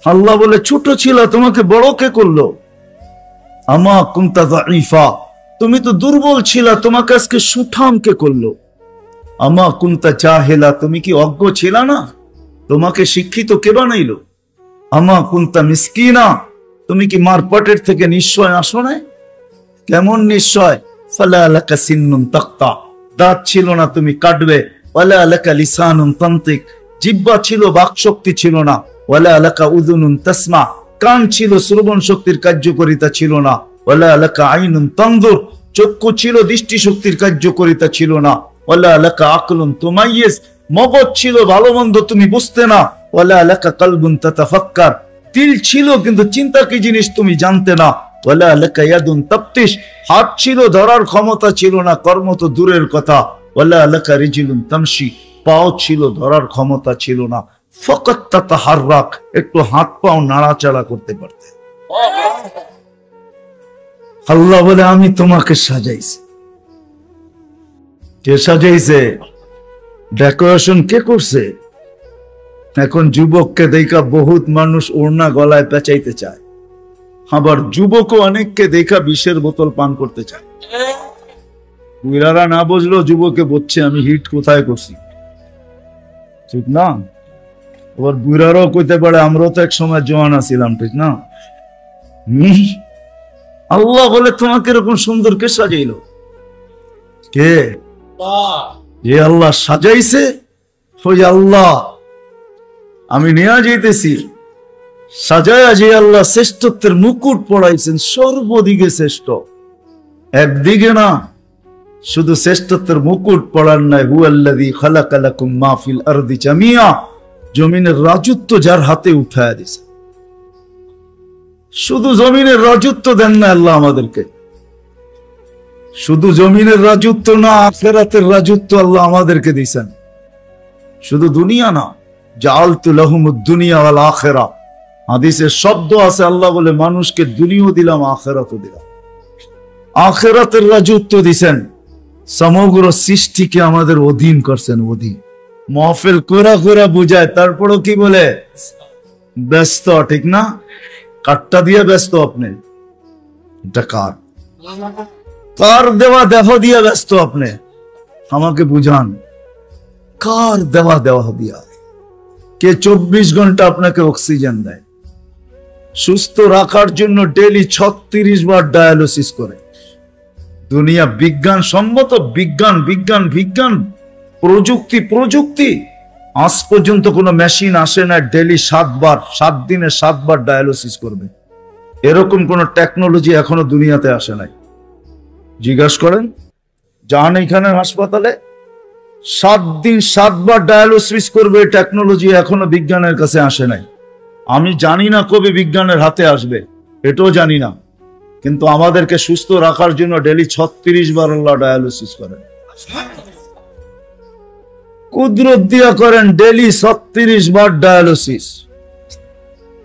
আল্লাহ বলে ছোট ছিল, তোমাকে বড় কে করলো? আমা কুনতা যায়ীফা, তুমি তো দুর্বল ছিল, তোমাকে আজকে সুঠাম কে করলো? আমা কুনতা জাহিলা, তুমি কি অজ্ঞ ছিল না? তোমাকে শিক্ষিত কে বানাইলো? আমা কুনতা মিসকিনা, তুমি কি মারপাটের থেকে নিশ্চয় আসো না? কেমন নিশ্চয়? ফালা লাকা সিন্নুন তাকতা, দাঁত ছিল না তুমি কাটবে। ওয়ালা লাকা লিসানুন তানতিক, জিহ্বা ছিল বাকশক্তি ছিল না। ওয়ালা লাকা উযুনুন তাসমা, কান ছিল শ্রবণ শক্তির কার্যকারিতা ছিল না। ওয়ালা লাকা আইনুন তানজুর, চক্ষু ছিল দৃষ্টি শক্তির কার্যকারিতা ছিল না। ওয়ালা লাকা আকলুন তুমাইয়িজ, মগজ ছিল ভালো মন্দ তুমি বুঝতে না। ওয়ালা লাকা কলবুন তাতাফাক্কার, দিল ছিল কিন্তু চিন্তা কি জিনিস তুমি জানতে না। ওয়ালা লাকা ইয়াদুন তাবতিশ, হাত ছিল ধরার ক্ষমতা ছিল না, কর্ম তো দূরের কথা। ওয়ালা লাকা রিজলুন তামশি, পাও ছিল ধরার ক্ষমতা ছিল না। ফাকাত তাতাহাররাক, একটু হাত পাও নাড়াচাড়া করতে পারতে। আল্লাহ বলে আমি তোমাকে সাজাইছি। কে সাজাইছে? ডেকোরেশন কে করছে? এখন যুবককে দেখা বহুত মানুষ ওড়না গলায় পেঁচাইতে চায়, আবার যুবকও অনেককে দেখা বিষের বোতল পান করতে চায়। বুড়ারা না বুঝলো যুবকে বলছে আমি হিট কোথায় করছি, ঠিক না? আবার বুড়ারাও কইতে পারে আমরাও তো এক সময় জওয়ান আছিলাম, ঠিক না? আল্লাহ বলে তোমাকে এরকম সুন্দর কে সাজাইলো? কে? যে আল্লাহ সাজাইছে ওই আল্লাহ আমি নিয়ে যাইতেছি। সাজায়া যে আল্লাহ শ্রেষ্ঠত্বের মুকুট পড়াইছেন, সর্বদিকে শ্রেষ্ঠ, একদিকে না। শুধু শ্রেষ্ঠত্বের মুকুট পড়ার নাই, হুয়াল্লাযী খালাকা লাকুম মা ফিল আরদি জামিয়া, জমিনের রাজত্ব যার হাতে উঠায়া দিয়েছে। শুধু জমিনের রাজত্ব দেন না আল্লাহ আমাদেরকে, শুধু জমিনের রাজত্ব না, আখিরাতের রাজত্ব আল্লাহ আমাদেরকে দিয়েছেন। শুধু দুনিয়া না, জাআলতু লাহুমুদ দুনিয়া ওয়াল আখিরা, হাদিসের শব্দ আছে আল্লাহ বলে মানুষকে দুনিয়াও দিলাম আখিরাতও দিলাম। আখিরাতের রাজত্ব দিয়েছেন, সমগ্র সৃষ্টিকে আমাদের অধীন করছেন। অধীন মাহফিল কোরা কোরা বুঝায়, তারপরও কি বলে ব্যস্ত, ঠিক না? কাটটা দিয়ে ব্যস্ত আপনি, এটা কার? কার দেওয়া দেহ দিয়ে ব্যস্ত আপনি? আমাকে বুঝান, কার দেওয়া দেওয়া দিয়া? কে 24 ঘন্টা আপনাকে অক্সিজেন দেয়? সুস্থ রাখার জন্য ডেইলি 36 বার ডায়ালিসিস করে। দুনিয়া বিজ্ঞান সম্মত, বিজ্ঞান বিজ্ঞান বিজ্ঞান, প্রযুক্তি প্রযুক্তি, আজ পর্যন্ত কোনো মেশিন আসে না ডেইলি 7 বার, 7 দিনে 7 বার ডায়ালিসিস করবে। এরকম কোন টেকনোলজি এখনো দুনিয়াতে আসে নাই। জিজ্ঞাসা করেন, যান এখানে হাসপাতালে, 7 দিন 7 বার ডায়ালিসিস করবে, টেকনোলজি এখনো বিজ্ঞানের কাছে আসে নাই। আমি জানি না কবে বিজ্ঞানের হাতে আসবে, এটাও জানি না, কিন্তু আমাদেরকে সুস্থ রাখার জন্য ডেইলি 36 বার আল্লাহ ডায়ালিসিস করেন। কুদরত দিয়া করেন ডেইলি 36 বার ডায়ালিসিস।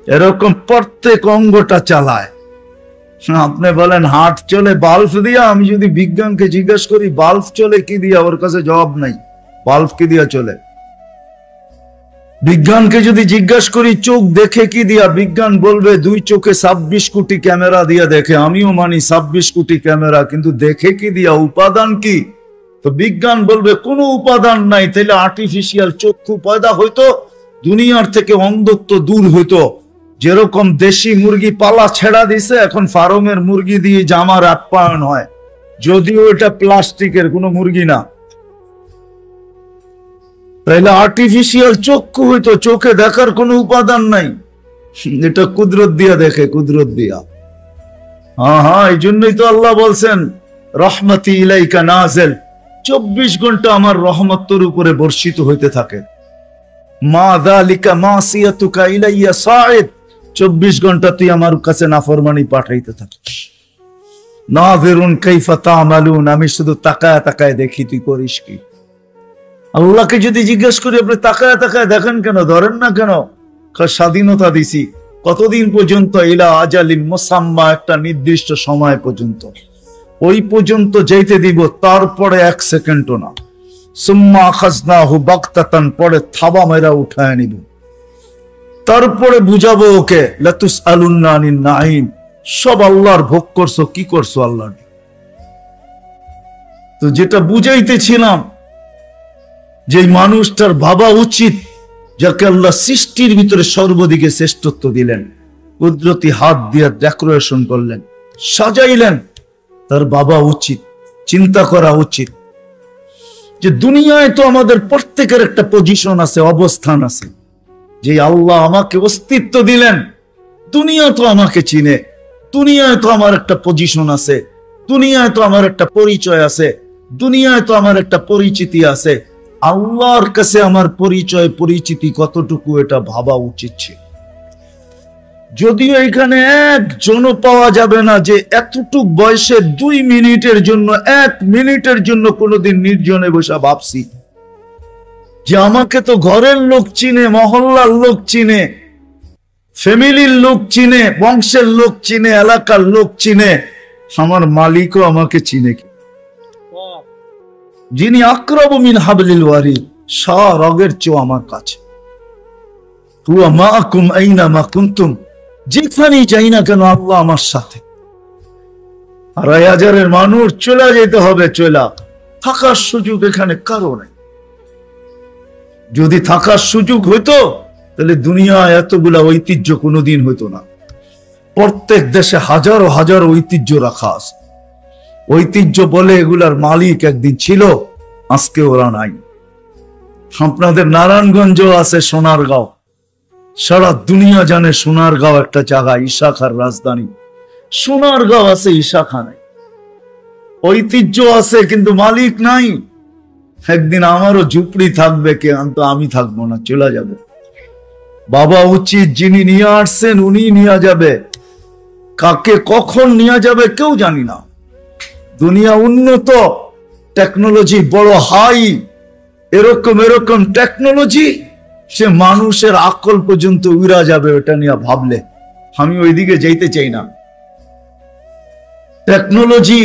এরকম প্রত্যেক অঙ্গটা চালায়। আপনি বলেন হার্ট চলে বাল্ব দিয়া, আমি যদি বিজ্ঞানকে জিজ্ঞেস করি বাল্ব চলে কি দিয়া, ওর কাছে জবাব নাই। বাল্ব কি দিয়া চলে? বিজ্ঞানকে যদি জিজ্ঞেস করি চোখ দেখে কি দিয়া, বিজ্ঞান বলবে 2 চোখে 26 কোটি ক্যামেরা দিয়া দেখে। আমিও মানি 26 কোটি ক্যামেরা, কিন্তু দেখে কি দিয়া? উপাদান কি? তো বিজ্ঞান বলবে কোনো উপাদান নাই। তাহলে আর্টিফিশিয়াল চক্ষু পয়দা হইতো, দুনিয়ার থেকে অন্ধত্ব দূর হইতো। যেরকম দেশি মুরগি পালা ছেড়া দিছে, এখন ফার্মের মুরগি দিয়ে জামার আপ্যায়ন হয়, যদিও এটা প্লাস্টিকের কোনো মুরগি না। তাইলে আর্টিফিশিয়াল চক্ষু হইতো, চোখে দেখার কোনো উপাদান নাই, এটা কুদরত দিয়া দেখে, কুদরত দিয়া। হ্যাঁ, এই জন্যই তো আল্লাহ বলছেন রহমতি ইলাইকা নাজিল, 24 ঘন্টা আমার রহমত তোর উপরে বর্ষিত হইতে থাকে। মা যালিকা মাসিয়াতুকা ইলাইয়া সাঈদ, 24 ঘন্টা তুই আমার কাছে নাফরমানি পাঠাইতে থাকিস। নাযিরুন কাইফা তা'মালুন, আমি শুধু তাকায় তাকায় দেখি তুই করিস কি। আল্লাহকে যদি জিজ্ঞেস করি আপনি তাকায় তাকায় দেখেন কেন, ধরেন না কেন? স্বাধীনতা দিছি কতদিন পর্যন্ত? ইলা আজালিন মুসাম্মা, একটা নির্দিষ্ট সময় পর্যন্ত, ওই পর্যন্ত যাইতে দিব, তারপরে 1 সেকেন্ডও না। সুম্মা আখাযনাহু বাগতাতান, পরে থাবা মেরা উঠায় নিব, তারপরে বুঝাবো ওকে লাতুসআলুন্না আনিন নাঈম, সব আল্লাহর ভোগ করছো, কি করছো আল্লাহর। তো যেটা বুঝাইতেছিলাম, যে মানুষটার ভাবা উচিত যাকে আল্লাহ সৃষ্টির ভিতরে সর্বদিকে শ্রেষ্ঠত্ব দিলেন, কুদরতি হাত দিয়ে ডেকোরেশন করলেন, সাজাইলেন, তার ভাবা উচিত, চিন্তা করা উচিত যে দুনিয়ায় তো আমাদের প্রত্যেকের একটা পজিশন আছে, অবস্থান আছে। যে আল্লাহ আমাকে অস্তিত্ব দিলেন, দুনিয়া তো আমাকে চিনে, দুনিয়ায় তো আমার একটা পজিশন আছে, দুনিয়ায় তো আমার একটা পরিচয় আছে, দুনিয়ায় তো আমার একটা পরিচিতি আছে। আল্লাহর কাছে আমার পরিচয় পরিচিতি কতটুকু, এটা ভাবা উচিত ছিল। যদিও এখানে একজনও পাওয়া যাবে না যে এতটুক বয়সে 2 মিনিটের জন্য, 1 মিনিটের জন্য কোনোদিন নির্জনে বসে ভাবছি যে আমাকে তো ঘরের লোক চিনে, মহল্লার লোক চিনে, ফ্যামিলির লোক চিনে, বংশের লোক চিনে, এলাকার লোক চিনে, আমার মালিকও আমাকে চিনে কি? যিনি আকরাবু মিন হাবলিল ওয়ারিদ, রগের চেয়েও আমার কাছে। হুয়া মাআকুম আইনামা কুনতুম, যেখানেই যাই না কেন আল্লাহ আমার সাথে। 2,500 মানুষ চলে যেতে হবে, চলা থাকার সুযোগ এখানে কারো নাই। যদি থাকার সুযোগ হইতো তাহলে দুনিয়া এতগুলা ঐতিহ্য কোনোদিন হইতো না। প্রত্যেক দেশে হাজারো হাজারো ঐতিহ্য রাখা আছে। ঐতিহ্য বলে এগুলার মালিক একদিন ছিল, আজকে ওরা নাই। আপনাদের নারায়ণগঞ্জ আছে, সোনারগাঁও, সারা দুনিয়া জানে সোনারগাঁও একটা জায়গা, ঈশা খার রাজধানী। সোনারগাঁও আছে, ঈশা খা নাই। ঐতিহ্য আছে কিন্তু মালিক নাই। একদিন আমারও ঝুপড়ি থাকবে, কে আমি থাকবো না, চলে যাবে। বাবা উচিত, যিনি নিয়ে আসছেন উনি নিয়ে যাবে, কাকে কখন নিয়ে যাবে কেউ জানি না। দুনিয়া উন্নত, টেকনোলজি বড় হাই, এরকম এরকম টেকনোলজি, সে মানুষের আকল পর্যন্ত উড়া যাবে ওটা নিয়ে ভাবলে। আমি ওইদিকে যেতে চাই না। টেকনোলজি,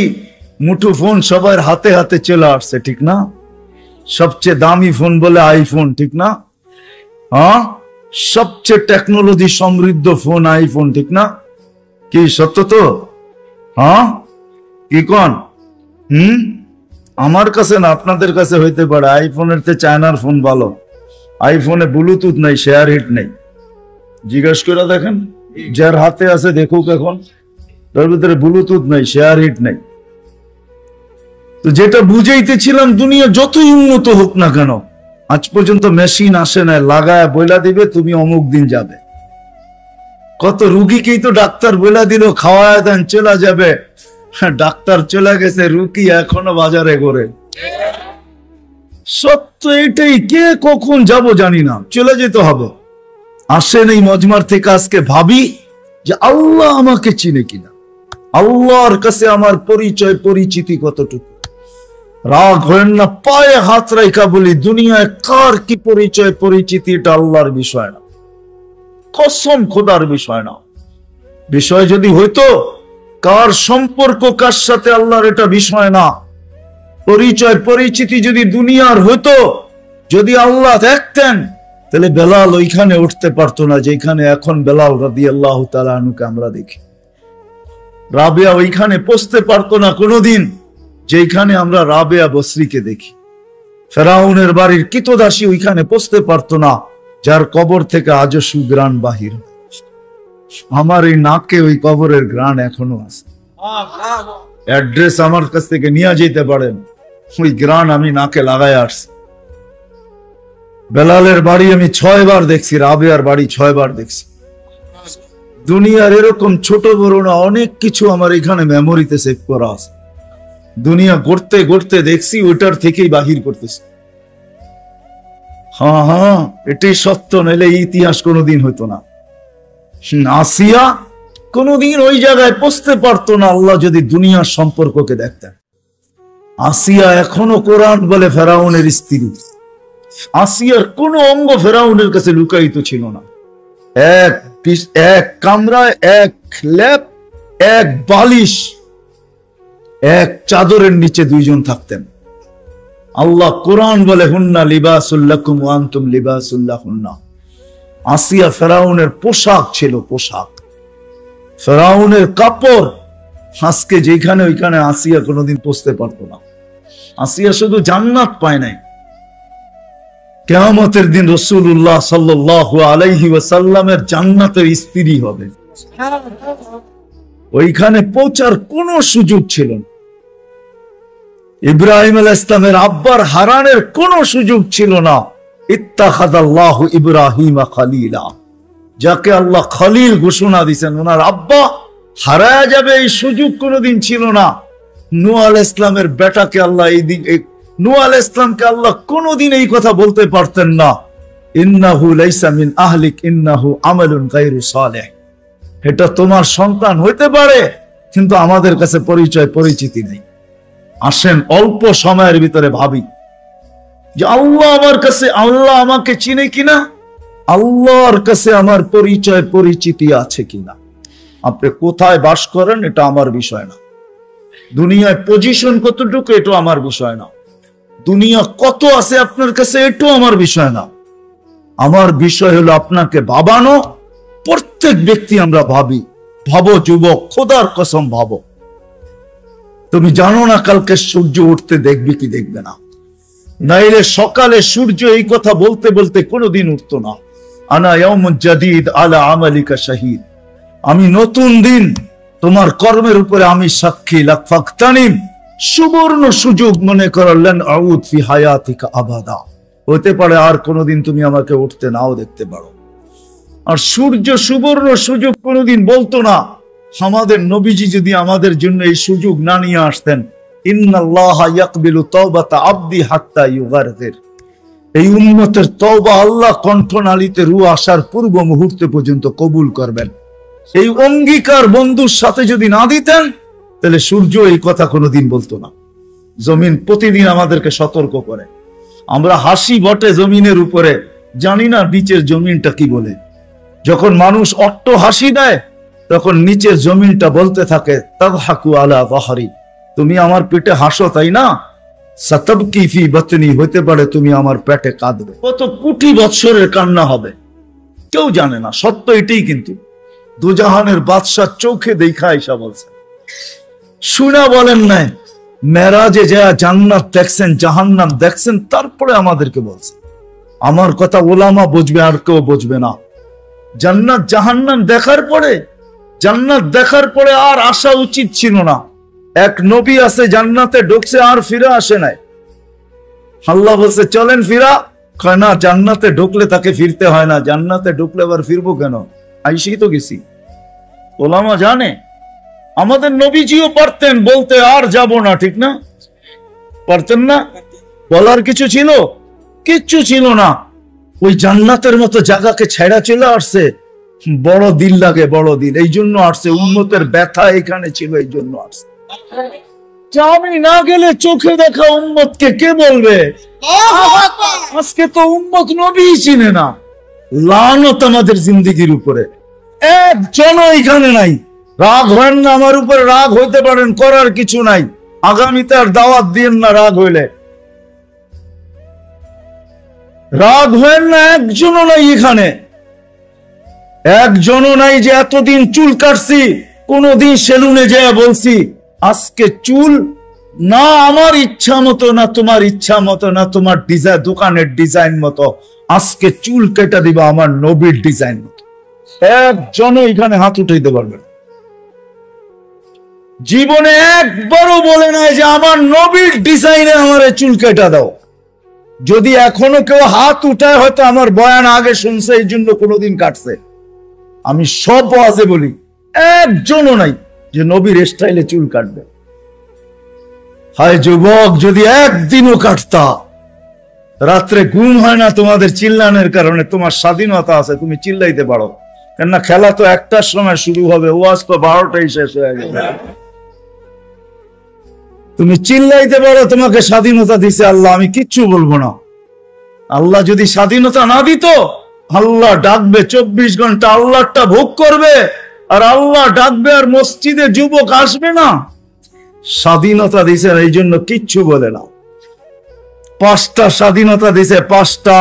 মুঠো ফোন সবার হাতে হাতে চলে আসছে, ঠিক না? সবচেয়ে দামি ফোন বলে আইফোন, ঠিক না? হ্যাঁ, সবচেয়ে টেকনোলজি সমৃদ্ধ ফোন আইফোন, ঠিক না? কি সত্য তো? হ্যাঁ, কি কোন? আমার কাছে না, আপনাদের কাছে হইতে পারে। আইফোনের চেয়ে চায়নার ফোন ভালো। আইফোনে ব্লুটুথ নাই, শেয়ার হিট নেই। জিজ্ঞেস করে দেখেন, যার হাতে আছে দেখুক, এখন তার ভিতরে ব্লুটুথ নাই, শেয়ার হিট নেই। তো যেটা বুঝাইতেছিলাম, দুনিয়া যতই উন্নত হোক না কেন, আজ পর্যন্ত মেশিন আসে না লাগায় বইলা দিবে তুমি অমুক দিন যাবে। কত রুগীকেই তো ডাক্তার বইলা দিল খাওয়ায় দেন চলে যাবে, ডাক্তার চলে গেছে, রুগী এখনো বাজারে ঘোরে। সত্য এটাই, কে কখন যাব জানি না, চলে যেতে হবে। আসেন এই মজমার থেকে আজকে ভাবি যে আল্লাহ আমাকে চিনে কিনা, আল্লাহর কাছে আমার পরিচয় পরিচিতি কতটুকু। রাগ হয়েন না, পায়ে হাত রাখা বলি, দুনিয়ায় কার কি পরিচয় পরিচিতি এটা আল্লাহর বিষয় না, কসম খোদার বিষয় না। বিষয় যদি হইতো, কার সম্পর্ক কার সাথে আল্লাহর এটা বিষয় না। পরিচয় পরিচিতি যদি দুনিয়ার হইতো, যদি আল্লাহ দেখতেন, তাহলে বেলাল ওইখানে উঠতে পারতো না যেখানে এখন বেলাল রাদিয়াল্লাহু তাআলা আনহুকে আমরা দেখি। রাবেয়া ওইখানে পৌঁছতে পারতো না কোনোদিন যেখানে আমরা রাবেয়া বসরিকে দেখি। ফেরাউনের বাড়ির কিতদাসী ওইখানে পৌঁছতে পারতো না যার কবর থেকে আজও সুগ্রাণ বাহির। আমার এই নাকে ওই কবরের গ্রাণ এখনো আছে। অ্যাড্রেস আমার কাছ থেকে নিয়ে যেতে পারেন, ওই গ্রাণ আমি নাকে লাগায় আসছি। বেলালের বাড়ি আমি 6 বার দেখছি, রাবেয়ার বাড়ি 6 বার দেখছি। দুনিয়ার এরকম ছোট বড় না অনেক কিছু আমার এখানে মেমোরিতে সেভ করা আছে। দুনিয়া গড়তে গড়তে দেখছি, ওইটার থেকেই বাহির করতেছি। হ্যাঁ হ্যাঁ, এটাই সত্য, নাহলে ইতিহাস কোনোদিন হইতো না। আসিয়া কোনোদিন ওই জায়গায় পৌঁছতে পারতো না আল্লাহ যদি দুনিয়ার সম্পর্ককে দেখতেন। আসিয়া এখনো কোরআন বলে ফেরাউনের স্ত্রী। আসিয়ার কোন অঙ্গ ফেরাউনের কাছে লুকায়িত ছিল না। এক কামরায়, এক ল্যাপ, এক বালিশ, এক চাদরের নিচে 2 জন থাকতেন। আল্লাহ কোরআন বলে হুন্না লিবাসুল লাকুম ওয়া আনতুম লিবাসুল লাহুন্না। আসিয়া ফেরাউনের পোশাক ছিল, পোশাক, ফেরাউনের কাপড়। আজকে যেখানে ওইখানে আসিয়া কোনোদিন পৌঁছতে পারতো না। আসিয়া শুধু জান্নাত পায় নাই, কিয়ামতের দিন রাসূলুল্লাহ সাল্লাল্লাহু আলাইহি ওয়াসাল্লামের জান্নাতের স্ত্রী হবে। ওইখানে পৌঁছার কোনো সুযোগ ছিল না। ইব্রাহিম আলাইহিস সালামের আব্বার হারানের কোনো সুযোগ ছিল না। ইত্তাখাযাল্লাহু ইব্রাহিমা খলিলা, যাকে আল্লাহ খলিল ঘোষণা দিয়েছেন, ওনার আব্বা হারায় যাবে এই সুযোগ কোনোদিন ছিল না। নূহ আলাইহিস সালামের বেটাকে আল্লাহ নূহ আলাইহিস সালামকে আল্লাহ কোনোদিন এই কথা বলতে পারতেন না, ইন্নাহু লাইসা মিন আহলিক ইন্নাহু আমালুন গায়রু সালিহ। এটা তোমার সন্তান হইতে পারে, কিন্তু আমাদের কাছে পরিচয় পরিচিতি নেই। আসেন অল্প সময়ের ভিতরে ভাবি যে আল্লাহ আমার কাছে, আল্লাহ আমাকে চিনে কিনা, আল্লাহর কাছে আমার পরিচয় পরিচিতি আছে কিনা। আপনি কোথায় বাস করেন এটা আমার বিষয় না, দুনিয়ায় পজিশন কতটুকু এটা আমার বিষয় না, দুনিয়া কত আছে আপনার কাছে এটাও আমার বিষয় না। আমার বিষয় হলো আপনাকে ভাবানো। প্রত্যেক ব্যক্তি আমরা ভাবি, ভাবো যুবক, খোদার কসম ভাবো। তুমি জানো না কালকে সূর্য উঠতে দেখবে কি দেখবে না। নাইলে সকালে সূর্য এই কথা বলতে বলতে কোনোদিন উঠতো না। আনা ইয়াউমুন জাদীদ আলা আমালিকা শাহীদ, আমি নতুন দিন তোমার কর্মের উপরে আমি সাক্ষী। লাফাকতানিম, সুবর্ণ সুযোগ মনে করলেন আউদ ফি হায়াতিকা আবাদা, হতে পারে আর কোনোদিন তুমি আমাকে উঠতে নাও দেখতে পারো। আর সূর্য সুবর্ণ সুযোগ কোনোদিন বলতো না। আমাদের নবীজি যদি আমাদের জন্য এই সুযোগ না নিয়ে আসতেন, ইন্নাল্লাহা ইয়াকবিলু তাওবাতা আবদি হাত্তা ইউগারগির, এই উম্মতের তওবা আল্লাহ কণ্ঠনালীতে রূহ আসার পূর্ব মুহূর্তে পর্যন্ত কবুল করবেন। এই অঙ্গীকার বন্ধুর সাথে যদি না দিতেন, তাহলে সূর্য এই কথা কোনোদিন বলতো না। জমিন প্রতিদিন আমাদেরকে সতর্ক করে। আমরা হাসি বটে জমিনের উপরে, জানি না নিচের জমিনটা কি বলে। যখন মানুষ অট্ট হাসি দেয়, তখন নিচের জমিনটা বলতে থাকে তাদহাকু আলা যাহরি, তুমি আমার পেটে হাসো তাই না, সাতাবকি ফি বাতনি, হতে পারে তুমি আমার পেটে কাঁদবে। কত কোটি বৎসরের কান্না হবে কেউ জানে না, সত্য এটাই। কিন্তু দুজাহানের বাদশাহ চোখে দেখা আয়েশা বলছে, শুনা বলেন নাই মেরাজে যা জান্নাত দেখছেন জাহান্নাম দেখছেন, তারপরে আমাদেরকে বলছে। আমার কথা ওলামা বুঝবে আর কেউ বুঝবে না। জান্নাত জাহান্নাম দেখার পরে, জান্নাত দেখার পরে আর আসা উচিত ছিল না। এক নবী আছে জান্নাতে ঢুকছে আর ফিরে আসে নাই। আল্লাহ বলছে চলেন ফিরা, কয় না, জান্নাতে ঢুকলে তাকে ফিরতে হয় না, জান্নাতে ঢুকলে আবার ফিরবো কেন, আইসি তো গেছি। ওলামা জানে। আমাদের নবীজিও পারতেন বলতে আর যাব না, ঠিক না? পারতেন না? বলার কিছু ছিল? কিচ্ছু ছিল না। ওই জান্নাতের মতো জায়গাকে ছেড়া চলে আসছে। বড় দিল লাগে, বড় দিল, এই জন্য আসছে। উম্মতের ব্যথা এখানে ছিল, এই জন্য আসছে। আমি না গেলে চোখে দেখা উম্মতকে কে বলবে? আজকে তো উম্মত নবী চিনে না। লানত আমাদের জিন্দেগির উপরে, একজন এখানে নাই। রাগ হন না আমার উপরে, রাগ হইতে পারেন, করার কিছু নাই। আগামীতে আর দাওয়াত দিন না রাগ হইলে। রাগ হন না, একজনও নাই এখানে, একজনও নাই যে এতদিন চুল কাটছি কোনদিন সেলুনে যেয়ে বলছি আজকে চুল না আমার ইচ্ছা মতো, না তোমার ইচ্ছা মতো, না তোমার ডিজাইন দোকানের ডিজাইন মতো, আজকে চুল কেটে দিবা আমার নবীর ডিজাইন মতো। একজনও এখানে হাত উঠাইতে পারবে না। জীবনে একবারও বলে নাই যে আমার নবীর ডিজাইনে আমার চুল কেটে দাও। যদি এখনো কেউ হাত উঠায়, হয়তো আমার বয়ান আগে শুনছে, এই জন্য কোনোদিন কাটছে। আমি সব ওয়াজে বলি, একজনও নাই যে নবীর স্টাইলে চুল কাটবে। হায় যুবক, যদি একদিনও কাটতা। রাত্রে ঘুম হয় না তোমাদের চিল্লানোর কারণে। তোমার স্বাধীনতা আছে, তুমি চিল্লাইতে পারো, কেননা খেলা তো 1টার সময় শুরু হবে, ওয়াজ তো 12টায় শেষ হয়ে যাবে। তুমি চিল্লাইতে পারো, তোমাকে স্বাধীনতা দিছে আল্লাহ, আমি কিচ্ছু বলবো না। আল্লাহ যদি স্বাধীনতা না দিত, আল্লাহ ডাকবে 24 ঘন্টা, আল্লাহটা ভোগ করবে, আর আল্লাহ ডাকবে আর মসজিদে যুবক আসবে না। স্বাধীনতা দিছে, এই জন্য কিচ্ছু বলে না। 5টা স্বাধীনতা দিছে, 5টা।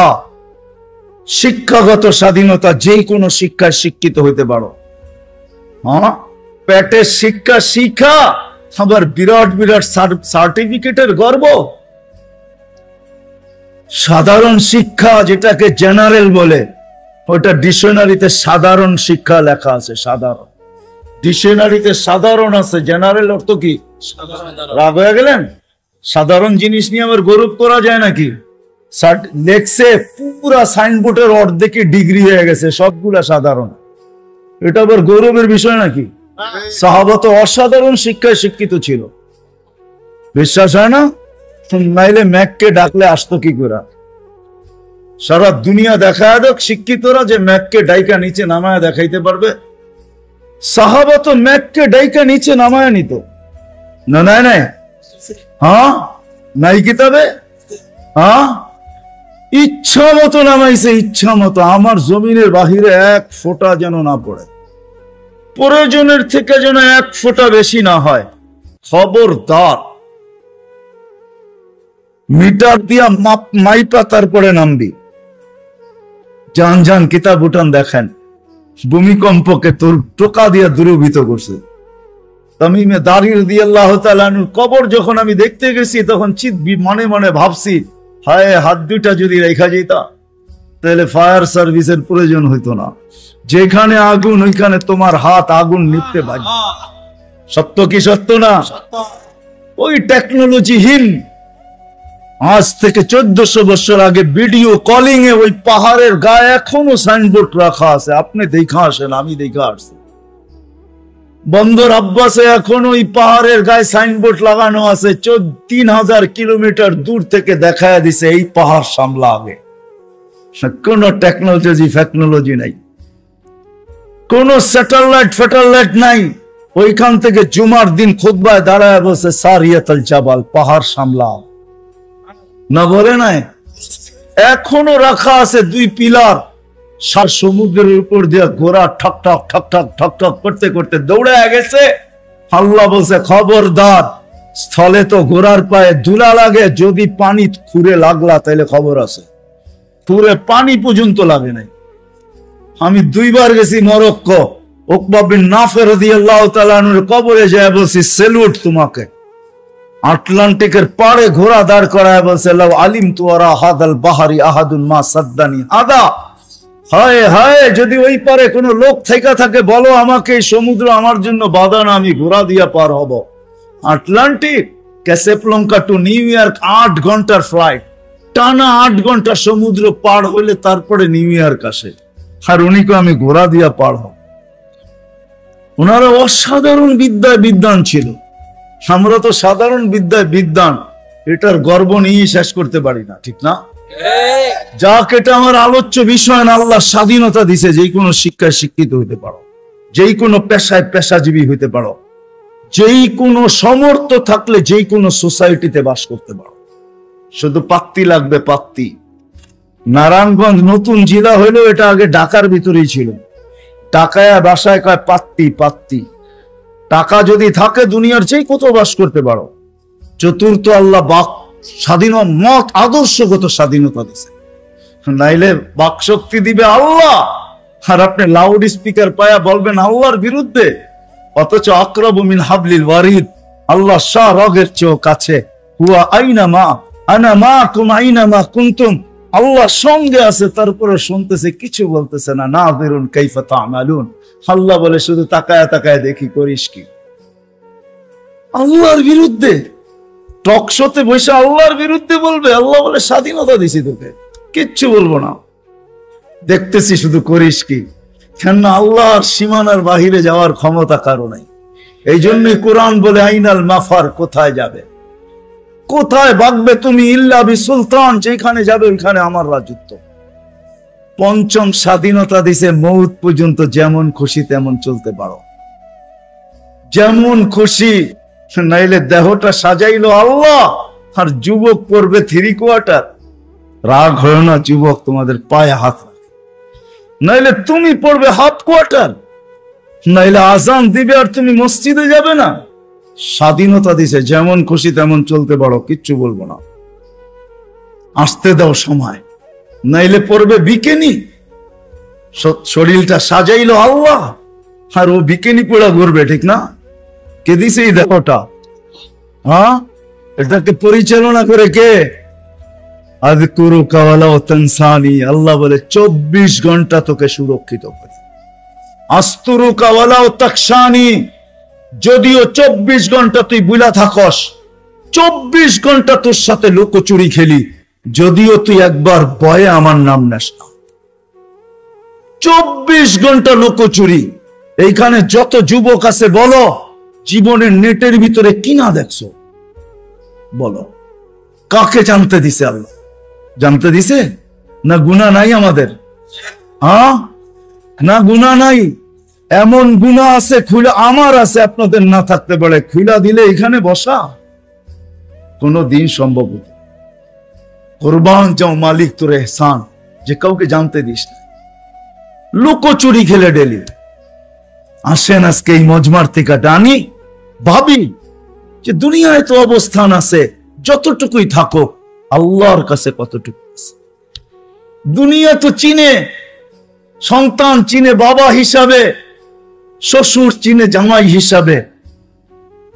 শিক্ষাগত স্বাধীনতা, যে কোনো শিক্ষায় শিক্ষিত হইতে পারো। হ্যাঁ, পেটের শিক্ষা শিক্ষা, আবার বিরাট বিরাট সার্টিফিকেটের গর্ব। সাধারণ শিক্ষা, যেটাকে জেনারেল বলে, ওটা ডিকশনারিতে সাধারণ শিক্ষা লেখা আছে। সাধারণ ডিকশনারিতে সাধারণ আছে, জেনারেল অর্থ কি? রাগ হয়ে গেলেন? সাধারণ জিনিস নিয়ে আবার গৌরব করা যায় নাকি? লেখছে পুরা সাইনবোর্ডের অর্ধেকে ডিগ্রি হয়ে গেছে, সবগুলা সাধারণ। এটা আবার গৌরবের বিষয় নাকি? সাহাবা তো অসাধারণ শিক্ষায় শিক্ষিত ছিল। বিশ্বাস হয় না? নাইলে ম্যাককে ডাকলে আসতো কি করে? সারা দুনিয়া দেখায় দেখ শিক্ষিতরা যে ম্যাককে ডাইকা নিচে নামায় দেখাইতে পারবে। সাহাবা তো ম্যাককে ডাইকা নিচে নামায় নিত না। নাই নাই, হ্যাঁ নাই কিতাবে, হ্যাঁ ইচ্ছা মতো নামাইছে, ইচ্ছা মতো। আমার জমিনের বাহিরে 1 ফোঁটা যেন না পড়ে, প্রয়োজনের থেকে যেন 1 ফোঁটা বেশি না হয়। খবরদার, মিটার দিয়া মাইপা তারপরে নামবি। যান যান কিতাব উঠান দেখেন, ভূমিকম্পকে তোর টোকা দিয়া দূরীভূত করছে। তামিমে দারি রাদিয়াল্লাহু তাআলা আনহুর কবর যখন আমি দেখতে গেছি তখন মনে মনে ভাবছি, হায় হাত দুইটা যদি রেখা যেতা তাহলে ফায়ার সার্ভিসের প্রয়োজন হইতো না। যেখানে আগুন ওইখানে তোমার হাত আগুন নিভতে পারে। সত্য কি সত্য না? ওই টেকনোলজিহীন আজ থেকে 1400 বছর আগে ভিডিও কলিং এ ওই পাহাড়ের গায়ে এখনো সাইনবোর্ড রাখা আছে, আপনি দেখা আসেন, আমি দেখা আসছি। বন্দর আব্বাসে এখন ওই পাহাড়ের গায়ে সাইনবোর্ড লাগানো আছে, 3000 কিলোমিটার দূর থেকে দেখায় দিছে এই পাহাড় সামলা আগে। কোন টেকনোলজি নাই, কোন স্যাটেলাইট নাই। ওইখান থেকে জুমার দিন খুতবায় দাঁড়ায় বসে সারিয়াতুল জাবাল, পাহাড় সামলাও না বলে নাই। এখনো রাখা আছে 2 পিলার, সার সমুদ্রের উপর দিয়ে ঘোড়া ঠক ঠক ঠক ঠক ঠক ঠক করতে করতে দৌড়ে গেছে। আল্লাহ বলছে খবরদার, স্থলে তো ঘোড়ার পায়ে ধুলা লাগে, যদি পানি খুঁড়ে লাগলা তাহলে খবর আছে। পুরে পানি পর্যন্ত লাগে নাই। আমি 2 বার গেছি মরক্কো, উকবা বিন নাফে রাদিয়াল্লাহু তাআলা আনহুর কবরে যায় বলছি সেলুট তোমাকে। আটলান্টিকের পাড়ে ঘোড়া দাঁড় করায় বলছে লাউ আলিমতু ওয়ারা হাদাল বাহরি আহাদুন মা সাদ্দানি আদা। হায় হায়, যদি ওই পারে কোনো লোক থেকে থাকে বলো আমাকে, সমুদ্র আমার জন্য বাধা না, আমি ঘোড়া দিয়া পার হব। Atlantic, Casablanca two new York 8 ঘন্টার ফ্লাইট, টানা 8 ঘন্টা সমুদ্র পার হইলে তারপরে নিউ ইয়র্ক আসে। আর উনিকে আমি ঘোড়া দিয়া পার হব। ওনারা অসাধারণ বিদ্যান ছিল। আমরা তো সাধারণ বিদ্যান, এটার গর্ব নিয়ে শেষ করতে পারি না, ঠিক না? যাক, এটা আমার আলোচ্য বিষয় না। আল্লাহ স্বাধীনতা দিছে, যেই কোনো শিক্ষায় শিক্ষিত হইতে পারো, যেই কোনো পেশায় পেশাজীবী হইতে পারো, যেই কোনো সমর্থ থাকলে যেই কোনো সোসাইটিতে বাস করতে পারো। শুধু পাত্তি লাগবে, পাত্তি। নারায়ণগঞ্জ নতুন জেলা হইলো, এটা আগে ঢাকার ভিতরেই ছিল। টাকায় বাসায় কয় পাত্তি পাত্তি। টাকা যদি থাকে দুনিয়ার চেয়ে কত বাস করতে পারো। চতুর্থ, আল্লাহ বাক স্বাধীন মত আদর্শগত স্বাধীনতা দিছে, নাইলে বাক শক্তি দিবে আল্লাহ। আর আপনি লাউড স্পিকার পায়া বলবেন আল্লাহর বিরুদ্ধে, অথচ আকরাবু মিন হাবলিল ওয়ারিদ, আল্লাহ শাহ রগের চেয়েও কাছে। হুয়া আইনা মা আনা মাকুম আইনা মা কুনতুম, আল্লাহ সঙ্গে আছে, তারপরে শুনতেছে, কিছু বলতেছে না। নাযিরুন কাইফা তা'মালুন, আল্লাহ বলে শুধু তাকায় তাকায় দেখি করিস কি। আল্লাহর বিরুদ্ধে টক শোতে বসে আল্লাহর বিরুদ্ধে বলবে, আল্লাহ বলে স্বাধীনতা দিছি তোকে, কিচ্ছু বলবো না, দেখতেছি শুধু করিস কি। কেন আল্লাহর সীমানার বাহিরে যাওয়ার ক্ষমতা কারো নাই। এই জন্যই কোরআন বলে আইনাল মাফার, কোথায় যাবে, কোথায় ভাগবে তুমি, ইল্লা বিসুলতান, যেখানে যাবে ওইখানে আমার রাজত্ব। পঞ্চম, স্বাধীনতা দিছে মৌত পর্যন্ত যেমন খুশি তেমন চলতে পারো, যেমন খুশি। নাইলে দেহটা সাজাইলো আল্লাহ, আর যুবক পড়বে 3 কোয়ার্টার। রাগ হয় না যুবক, তোমাদের পায়ে হাত রাখে। নাইলে তুমি পড়বে 1/2 কোয়ার্টার, নাইলে আজান দিবে আর তুমি মসজিদে যাবে না। স্বাধীনতা দিছে, যেমন খুশি তেমন চলতে পারো, কিচ্ছু বলবো না, আসতে দাও সময়। নাইলে পড়বে বিকেনি। শরীরটা সাজাইলো আল্লাহ, আর ও বিকেনি পড়া ঘুরবে, ঠিক না? কে দিছে এই দেহটা? হ্যাঁ, এটাকে পরিচালনা করে কে? আযকুরুকা ওয়ালা তানসানি, আল্লাহ বলে 24 ঘন্টা তোকে সুরক্ষিত করি। আস্তুরুকা ওয়ালা তাকশানি, যদিও 24 ঘন্টা তুই বুলা থাকস, 24 ঘন্টা তোর সাথে লুকোচুরি খেলি, যদিও তুই একবার ভয়ে আমার নাম নেস না। 24 ঘন্টা লুকোচুরি। এইখানে যত যুবক আছে বলো, জীবনের নেটের ভিতরে কি না দেখছো? বলো, কাকে জানতে দিছে আল্লাহ? জানতে দিছে না? গুনাহ নাই আমাদের? হ্যাঁ, না গুনাহ নাই। এমন গুনাহ আছে খুলে আমার আছে, আপনাদের না থাকতে পারে। খুলা দিলে এখানে বসা কোনো দিন সম্ভব হতো। কুরবান যাও মালিক তোর এহসান, যে কাউকে জানতে দিস না। লুকোচুরি খেলে ডেলি আসেন আজকে এই মজমার থেকে ডানি, ভাবি যে দুনিয়ায় তো অবস্থান আছে, যতটুকুই থাকো আল্লাহর কাছে কতটুকু আছে। দুনিয়া তো চিনে, সন্তান চিনে বাবা হিসাবে, শ্বশুর চিনে জামাই হিসাবে,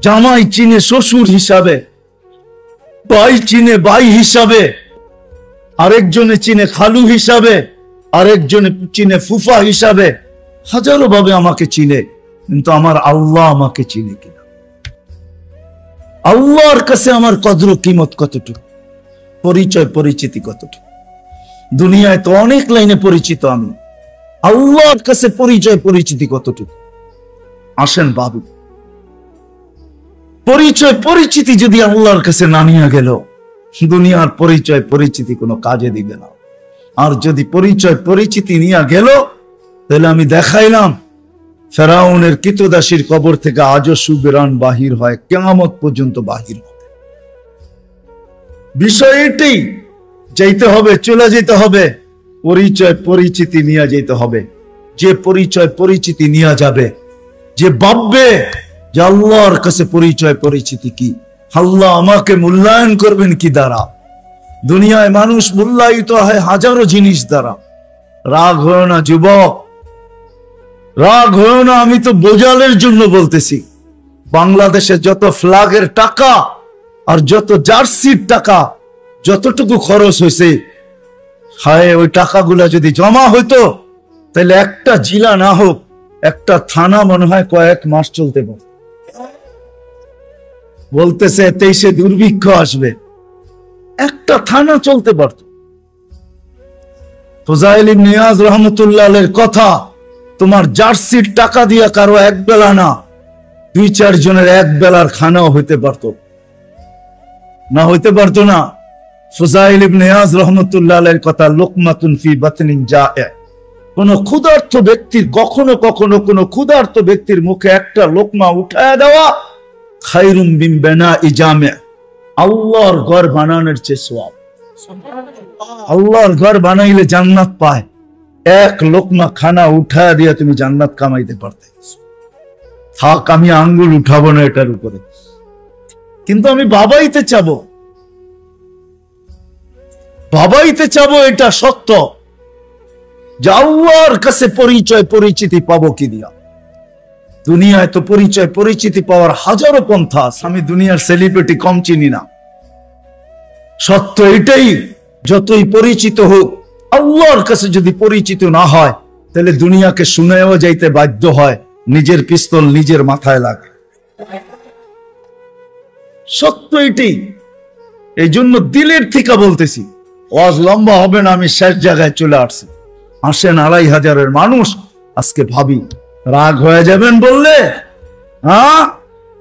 জামাই চিনে শ্বশুর হিসাবে, ভাই চিনে ভাই হিসাবে, আরেকজনে চিনে খালু হিসাবে, আরেকজনে চিনে ফুফা হিসাবে, হাজারো ভাবে আমাকে চিনে, কিন্তু আমার আল্লাহ আমাকে চিনে কিনা? আল্লাহর কাছে আমার কদর কিমত কতটুকু, পরিচয় পরিচিতি কতটুকু? দুনিয়ায় তো অনেক লাইনে পরিচিত, আমি আল্লাহর কাছে পরিচয় পরিচিতি কতটুকু? আসেন বাবু, পরিচয় পরিচিতি যদি আল্লাহর কাছে না নিয়ে গেল, দুনিয়ার পরিচয় পরিচিতি কোনো কাজে দিবে না। আর যদি পরিচয় পরিচিতি নিয়ে গেল, তাহলে আমি দেখাইলাম ফেরাউনের কৃতদাসীর কবর থেকে আজও সুবেরান বাহির হয়, কিয়ামত পর্যন্ত বাহির হবে। বিষয় এটাই, যাইতে হবে, চলে যেতে হবে, পরিচয় পরিচিতি নিয়ে যেতে হবে। যে পরিচয় পরিচিতি নিয়ে যাবে, যে ভাববে যে আল্লাহর কাছে পরিচয় পরিচিতি কি, আল্লাহ আমাকে মূল্যায়ন করবেন কি দ্বারা? দুনিয়ায় মানুষ মূল্যায়িত হয় হাজারো জিনিস দ্বারা। রাগ হয় না যুবক, রাগ হয় না, আমি তো বোঝালের জন্য বলতেছি। বাংলাদেশে যত ফ্ল্যাগের টাকা আর যত জার্সির টাকা যতটুকু খরচ হয়েছে, হায় ওই টাকাগুলা যদি জমা হইতো, তাহলে একটা জেলা না হোক, একটা থানা মনে হয় কয়েক মাস চলতে পারে। বলতেছে 23-এ দুর্ভিক্ষ আসবে, একটা থানা চলতে পারত। ফুজাইল ইবনে ইয়াজ রাহমাতুল্লাহ আলাইহির কথা, তোমার জার্সির টাকা দিয়া কারো এক বেলা না, 2-4 জনের এক বেলার খানাও হইতে পারত না, হইতে পারত না। ফুজাইল ইবনে ইয়াজ রাহমাতুল্লাহ আলাইহির কথা, লুকমাতুন ফি বাতনিন জায়ে, কোন ক্ষুধার্ত ব্যক্তির কখনো কখনো কোন ক্ষুধার্ত ব্যক্তির মুখে একটা লোকমা উঠায় দেওয়া খায়রুম মিন বিনাই জামি', আল্লাহর ঘর বানানোর চেয়ে সওয়াব। আল্লাহর ঘর বানাইলে জান্নাত পায়, এক লোকমা খানা উঠায় দিয়ে তুমি জান্নাত কামাইতে পারতে। থাক, আমি আঙ্গুল উঠাবো না এটার উপরে, কিন্তু আমি বাবাইতে চাবো, বাবাইতে চাবো। এটা সত্য যে আল্লাহর কাছে পরিচয় পরিচিতি পাবো কি দিয়া? দুনিয়ায় তো পরিচয় পরিচিতি পাওয়ার হাজারো পন্থা আছে। আমি দুনিয়ার সেলিব্রিটি কম চিনি না। সত্য এটাই, যতই পরিচিত হোক, আল্লাহর কাছে যদি পরিচিত না হয়, তাহলে দুনিয়াকে শুনেও যাইতে বাধ্য হয়, নিজের পিস্তল নিজের মাথায় লাগে। সত্য এটাই। এই জন্য দিলের থেকে বলতেছি, ওয়াজ লম্বা হবে না, আমি শেষ জায়গায় চলে আসছি। আসেন 2500-এর মানুষ, আজকে ভাবি রাগ হয়ে যাবেন বললে? হ্যাঁ,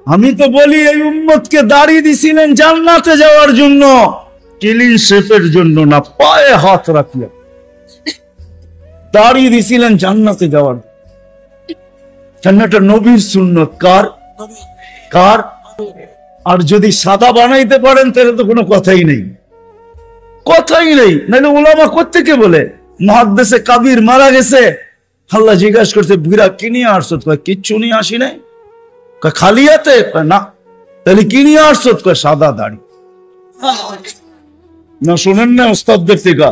আমি তো বলি এই উম্মতকে দাঁড়িয়ে দিছিলেন জান্নাতে যাওয়ার জন্য, ক্লিন শেপের জন্য না। পায়ে হাত রাখিয়া দাঁড়িয়ে দিছিলেন জান্নাতে যাওয়ার। জান্নাতটা নবীর সুন্নত। কার? কার? আর যদি সাদা বানাইতে পারেন তাহলে তো কোনো কথাই নেই, কথাই নেই। নাহলে ওলামা কোত্থেকে বলে মুহাদ্দিসে কাবির মারা গেছে, আল্লাহ জিজ্ঞাসা করছে বুড়া কি নিয়ে আসছো? কিচ্ছু নিয়ে আসি নাই। খালি হাতে? না। তাহলে কি নিয়ে আসছো? সাদা দাড়ি। না শোনেন না ওস্তাদদের থেকে?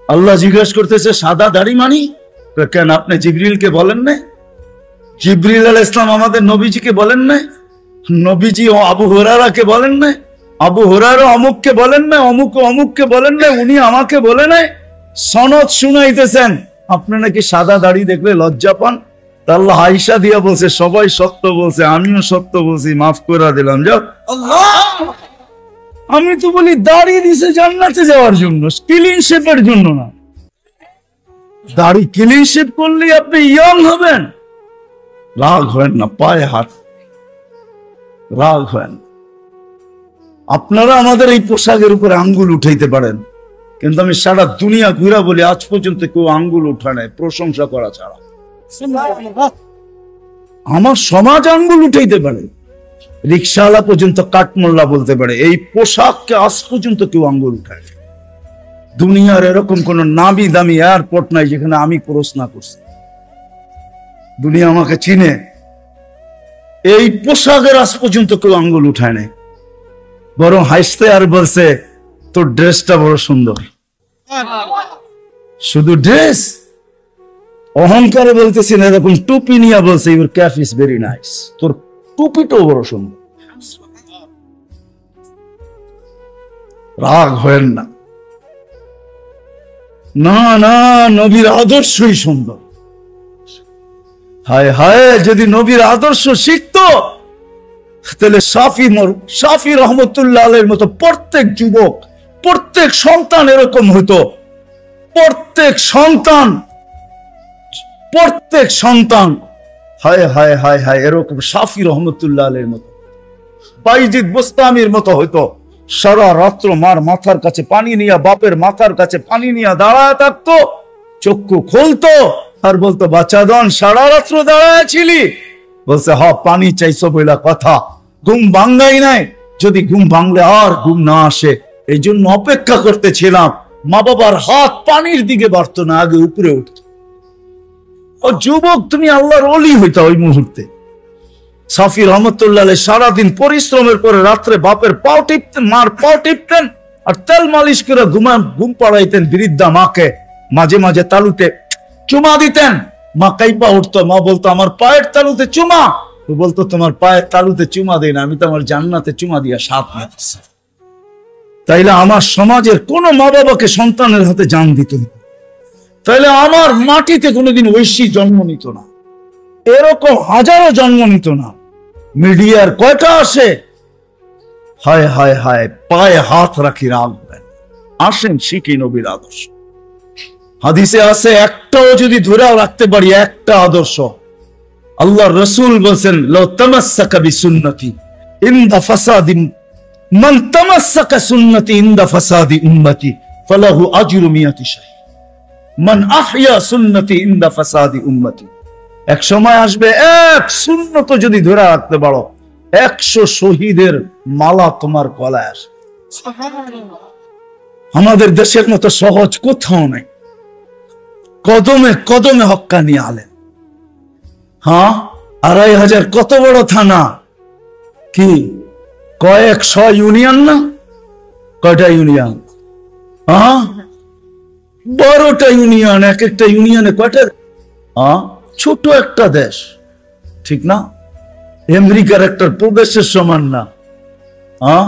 আল্লাহ জিজ্ঞাসা করতেছে সাদা দাড়ি মানি কেন? আপনি জিবরিলকে বলেন না? জিবরিল আলাইহিস সালাম আমাদের নবীজিকে বলেন না? নবীজি ও আবু হুরায়রাকে বলেন না? আবু হুরায়রা অমুককে বলেন না? অমুক অমুককে বলেন না? উনি আমাকে বলে নাই? সনদ শুনাইতেছেন, আপনি নাকি সাদা দাড়ি দেখলে লজ্জা পান। আল্লাহ আয়েশা দিয়া বলছে সবাই সত্য বলছে, আমিও সত্য বলছি, মাফ করে দিলাম। যাও। আমি তো বলি দাড়ি দিছে জান্নাতে যাওয়ার জন্য, ক্লিন শেপের জন্য না। দাড়ি ক্লিন শেপ করলে আপনি ইয়ং হবেন। রাগ হয় না, পায়ে হাত, রাগ হয় না। আপনারা আমাদের এই পোশাকের উপরে আঙ্গুল উঠাইতে পারেন, কিন্তু আমি সারা দুনিয়া ঘুরা বলি আজ পর্যন্ত কেউ আঙ্গুল উঠা নাই প্রশংসা করা ছাড়া। আমার সমাজ আঙ্গুল উঠাইতে পারে, রিক্সাওয়ালা পর্যন্ত কাঠমোল্লা বলতে পারে, এই পোশাককে আজ পর্যন্ত কেউ আঙ্গুল উঠায়। দুনিয়ার এরকম কোন নামি দামি এয়ারপোর্ট নাই যেখানে আমি ক্রস না করছি। দুনিয়া আমাকে চিনে, এই পোশাকের আজ পর্যন্ত কেউ আঙ্গুল উঠায় নাই। বরং হাসতে আর বলছে তোর ড্রেসটা বড় সুন্দর। শুধু ড্রেস, অহংকারে বলতেছি না, এরকম টুপি নিয়ে বলছে your cap is very nice, তোর টুপিটাও বড় সুন্দর। রাগ হয়েন না, না না, নবীর আদর্শই সুন্দর। হায় হায়, যদি নবীর আদর্শ শিখতো তাহলে শাফি রহমতুল্লাহ আলাইহির মতো প্রত্যেক যুবক, প্রত্যেক সন্তান এরকম হতো। প্রত্যেক সন্তান হায় হায় হায় হায় এরকম শাফি রহমতুল্লাহ আলাইহির মতো, বাইজিদ বুস্তামির মতো হইতো। সারা রাত্র মার মাথার কাছে পানি নিয়ে, বাপের মাথার কাছে পানি নিয়ে দাঁড়ায় থাকতো। চক্ষু খুলতো আর বলতো, বাচ্চাদন সারা রাত্র দাঁড়ায় ছিলি? বলছে, হ, পানি চাইছো বইলা কথা, ঘুম ভাঙ্গাই নাই। যদি ঘুম ভাঙলে আর ঘুম না আসে, এই জন্য অপেক্ষা করতেছিলাম। মা বাবার হাত পানির দিকে বাড়তো না, আগে উপরে উঠত। ও যুবক, তুমি আল্লাহর ওলি হইতা ওই মুহূর্তে। শাফি রহমতুল্লাহ সারাদিন পরিশ্রমের পরে রাত্রে বাপের পাও টিপতেন, মার পাও টিপতেন, আর তেল মালিশ করে ঘুম পাড়াইতেন বৃদ্ধা মাকে। মাঝে মাঝে তালুতে চুমা দিতেন, মা কাইপা উঠতো। মা বলতো, আমার পায়ের তালুতে চুমা। ও বলতো, তোমার পায়ের তালুতে চুমা দেই না, আমি তো আমার জান্নাতে চুমা দিয়া সাথ নিতেছি। তাইলে আমার সমাজের কোন মা বাবাকে সন্তানের হাতে জান দিত না, তাইলে আমার মাটিতে কোনোদিন ঐশী জন্ম নিত না, এরকম হাজারো জন্ম নিত না। মিডিয়ার কয়টা আসে, হায় হায় হায়, পায়ে হাত রাখি রাখবেন। আসেন শিখি নবীর আদর্শ। হাদিসে আছে, একটাও যদি ধরেও রাখতে পারি, একটা আদর্শ, আল্লাহ রসুল বলছেন, লাউ তামাসসাকা বিসুন্নতি ইনদা ফাসাদি মান তামাসসাকা সুন্নতি ইনদা ফাসাদি উম্মতি ফালাহু আজরু মিয়াতি শাহীদ মান আহইয়া সুন্নতি ইনদা ফাসাদি উম্মতি। এক সময় আসবে, এক সুন্নত যদি ধরে রাখতে পারো, 100 শহীদের মালা তোমার গলায় আসে। আমাদের দেশের মতো সহজ কোথাও নাই। কদমে কদমে হক্কানি আলেম। হ্যাঁ, 2500 কত বড় থানা, কি কয়েকশ ইউনিয়ন না? কয়টা ইউনিয়ন? হ্যাঁ, 12টা ইউনিয়ন। এক একটা ইউনিয়নে কয়টা? হ্যাঁ, ছোট একটা দেশ, ঠিক না? আমেরিকার একটা প্রদেশের সমান না। হ্যাঁ,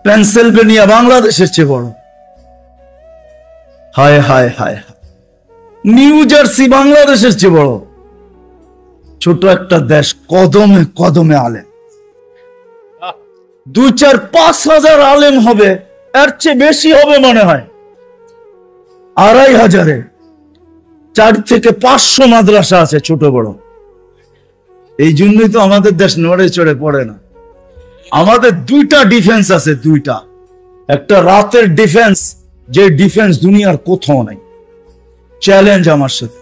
পেনসিলভেনিয়া বাংলাদেশের চেয়ে বড়। হায় হায় হায়, নিউ জার্সি বাংলাদেশের চেয়ে বড়। ছোট একটা দেশ, কদমে কদমে আলেম। 2-4-5 হাজার আলেম হবে, এর চেয়ে বেশি হবে মনে হয়। 2500-এ 4 থেকে 500 মাদ্রাসা আছে, ছোট বড়। এই জন্যই তো আমাদের দেশ নড়ে চড়ে পড়ে না। আমাদের 2টা ডিফেন্স আছে, 2টা। একটা রাতের ডিফেন্স, যে ডিফেন্স দুনিয়ার কোথাও নাই। চ্যালেঞ্জ আমার সাথে।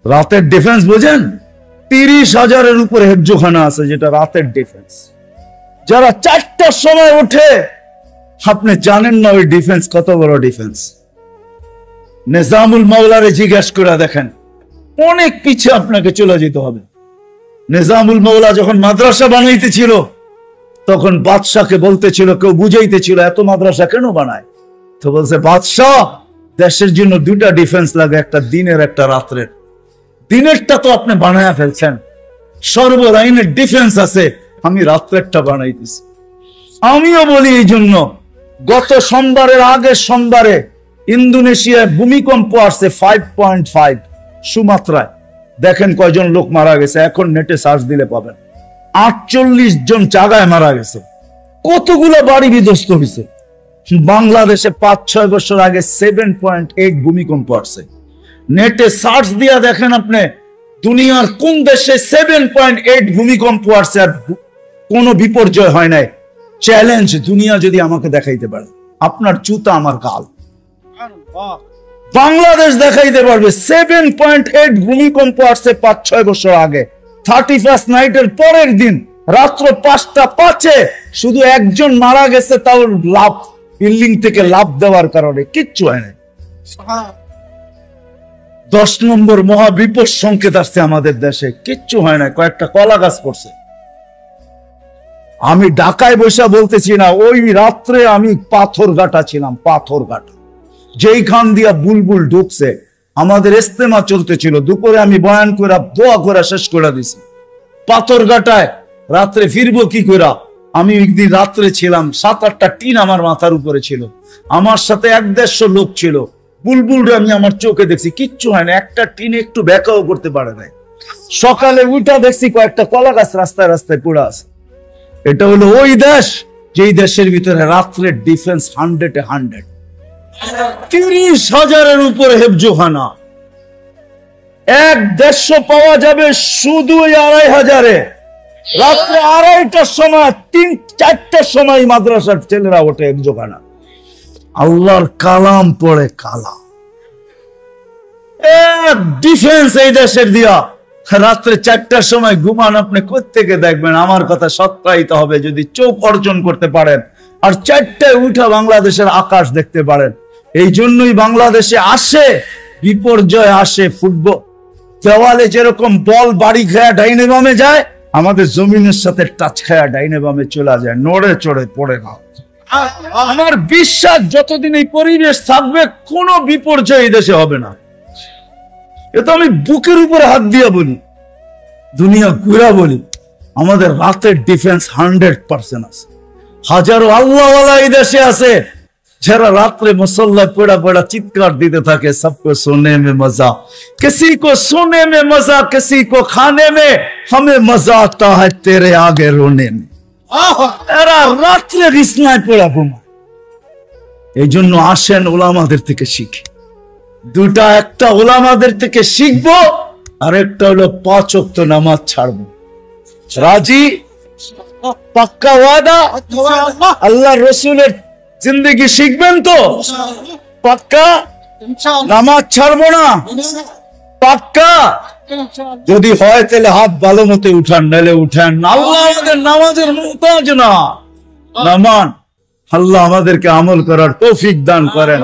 রাতের ডিফেন্স বোঝেন? 30,000-এর উপরে হেফজোখানা আছে, যেটা রাতের ডিফেন্স। যারা 4টার সময় ওঠে, আপনি জানেন না ওই ডিফেন্স কত বড় ডিফেন্স। নিজামুল মাওলারে জিজ্ঞেস করে দেখেন, অনেক পিছিয়ে আপনাকে চলে যেতে হবে। নিজামুল মাওলা যখন মাদ্রাসা বানাইতেছিল, তখন বাদশাকে বলতেছিল, কেউ বুঝাইতেছিল, এত মাদ্রাসা কেন বানায়? তো বলছে, বাদশাহ, দেশের জন্য 2টা ডিফেন্স লাগে, একটা দিনের, একটা রাত্রের। দিনেরটা তো আপনি বানায়া ফেলছেন, সর্বলাইনের ডিফেন্স আছে, আমি রাত্রেরটা বানাইতেছি। আমিও বলি এই জন্য, গত সোমবারের আগের সোমবারে ইন্দোনেশিয়ায় ভূমিকম্প আসছে 5.5 সুমাত্রায়। দেখেন কয়জন লোক মারা গেছে, এখন নেটে সার্চ দিলে পাবেন। 48 জন জায়গায় মারা গেছে। কতগুলো বাড়ি বিধ্বস্ত হয়েছে। বাংলাদেশে 5-6 বছর আগে 7.8 ভূমিকম্প আসছে। নেটে সার্চ দিয়া দেখেন আপনি, দুনিয়ার কোন দেশে 7.8 ভূমিকম্প আসছে আর কোন বিপর্যয় হয় নাই। চ্যালেঞ্জ, দুনিয়া যদি আমাকে দেখাইতে পারে, আপনার জুতা আমার গাল। বাংলাদেশ দেখাইতে পারবে 7.8 ভূমিকম্প আসছে 5-6 বছর আগে। 31st নাইটের পরের দিন রাত্র 5:05 শুধু একজন মারা গেছে, তাও লাভ, বিল্ডিং থেকে লাভ দেওয়ার কারণে, কিচ্ছু হয় না। 10 নম্বর মহাবিপদ সংকেত আসছে আমাদের দেশে, কিচ্ছু হয় না, কয়েকটা কলা গাছ পড়ছে। আমি ঢাকায় বসে বলতেছি না, ওই রাত্রে আমি পাথরঘাটা ছিলাম, পাথরঘাটা, যেইখান দিয়া বুলবুল ঢুকছে। আমাদের ইস্তেমা চলতেছিল, দুপুরে আমি বয়ান করে দোয়া করে শেষ করে দিছি। পাথরঘাটায় রাত্রে ফিরবো কি করে? আমি একদিন রাত্রে ছিলাম, 7-8টা টিন আমার মাথার উপরে ছিল, আমার সাথে 1-150 লোক ছিল। বুলবুলরে আমি আমার চোখে দেখছি, কিচ্ছু হয় না, একটা টিন একটু ব্যাকাও করতে পারে নাই। সকালে উঠা দেখছি কয়েকটা কলা গাছ রাস্তায় রাস্তায় পড়ে আছে। এটা হলো ওই দেশ যেই দেশের ভিতরে রাত্রে ডিফেন্স 100-এ 100, 30,000-এর উপরে হেফজোখানা। এক 150 পাওয়া যাবে শুধু 2,500-এ। রাত্রে 2:30টার সময়, 3-4টার সময় মাদ্রাসার ছেলেরা ওঠে হেফজোখানা, আল্লাহর কালাম পড়ে। কালাম এক ডিফেন্স এই দেশের দিয়া। রাত্রে 4টার সময় ঘুমান, আপনি কোত্থেকে দেখবেন? আমার কথা সত্যায়িত হবে যদি চোখ অর্জন করতে পারেন, আর 4টায় উঠা বাংলাদেশের আকাশ দেখতে পারেন। এই জন্যই বাংলাদেশে আসে বিপর্যয়, আসে ফুটবল। দেওয়ালে যেরকম বল বাড়ি খায়া ডাইনে বামে যায়, আমাদের জমিনের সাথে টাচ খায়া ডাইনে বামে চলে যায়, নড়ে চড়ে পড়ে না। আমার বিশ্বাস যতদিন এই পরিবেশ থাকবে কোনো বিপর্যয় এই দেশে হবে না। এটা আমি বুকের উপরে হাত দিয়ে বলি, দুনিয়া ঘুরা বলি, আমাদের রাতের ডিফেন্স 100% আছে। হাজারো আল্লাহওয়ালা এই দেশে আছে যারা রাত্রে মুসল্লায় পড়া পড়া চিৎকার দিতে থাকে, সবকো সোনে মে মজা, কিসি কো সোনে মে মজা, কিসি কো খানে মে, হমে মজা আতা হ্যায় তেরে আগে রোনে মে। এরা রাত্রে বিছনায় পড়া ঘুমায়। এই জন্য আসেন ওলামাদের থেকে শিখি। দুটা, একটা ওলামাদের থেকে শিখবো, আর একটা হলো 5 ওয়াক্ত নামাজ ছাড়বো। রাজি? পাক্কা ওয়াদা? আল্লাহ রসুলের জিন্দগি শিখবেন তো? পাক্কা? নামাজ ছাড়বো না? পাক্কা? যদি হয় তাহলে হাত ভালো মতো উঠান, নাহলে উঠান। আল্লাহ আমাদের নামাজের মুহতাজ না। নামান আল্লাহ আমাদেরকে আমল করার তৌফিক দান করেন।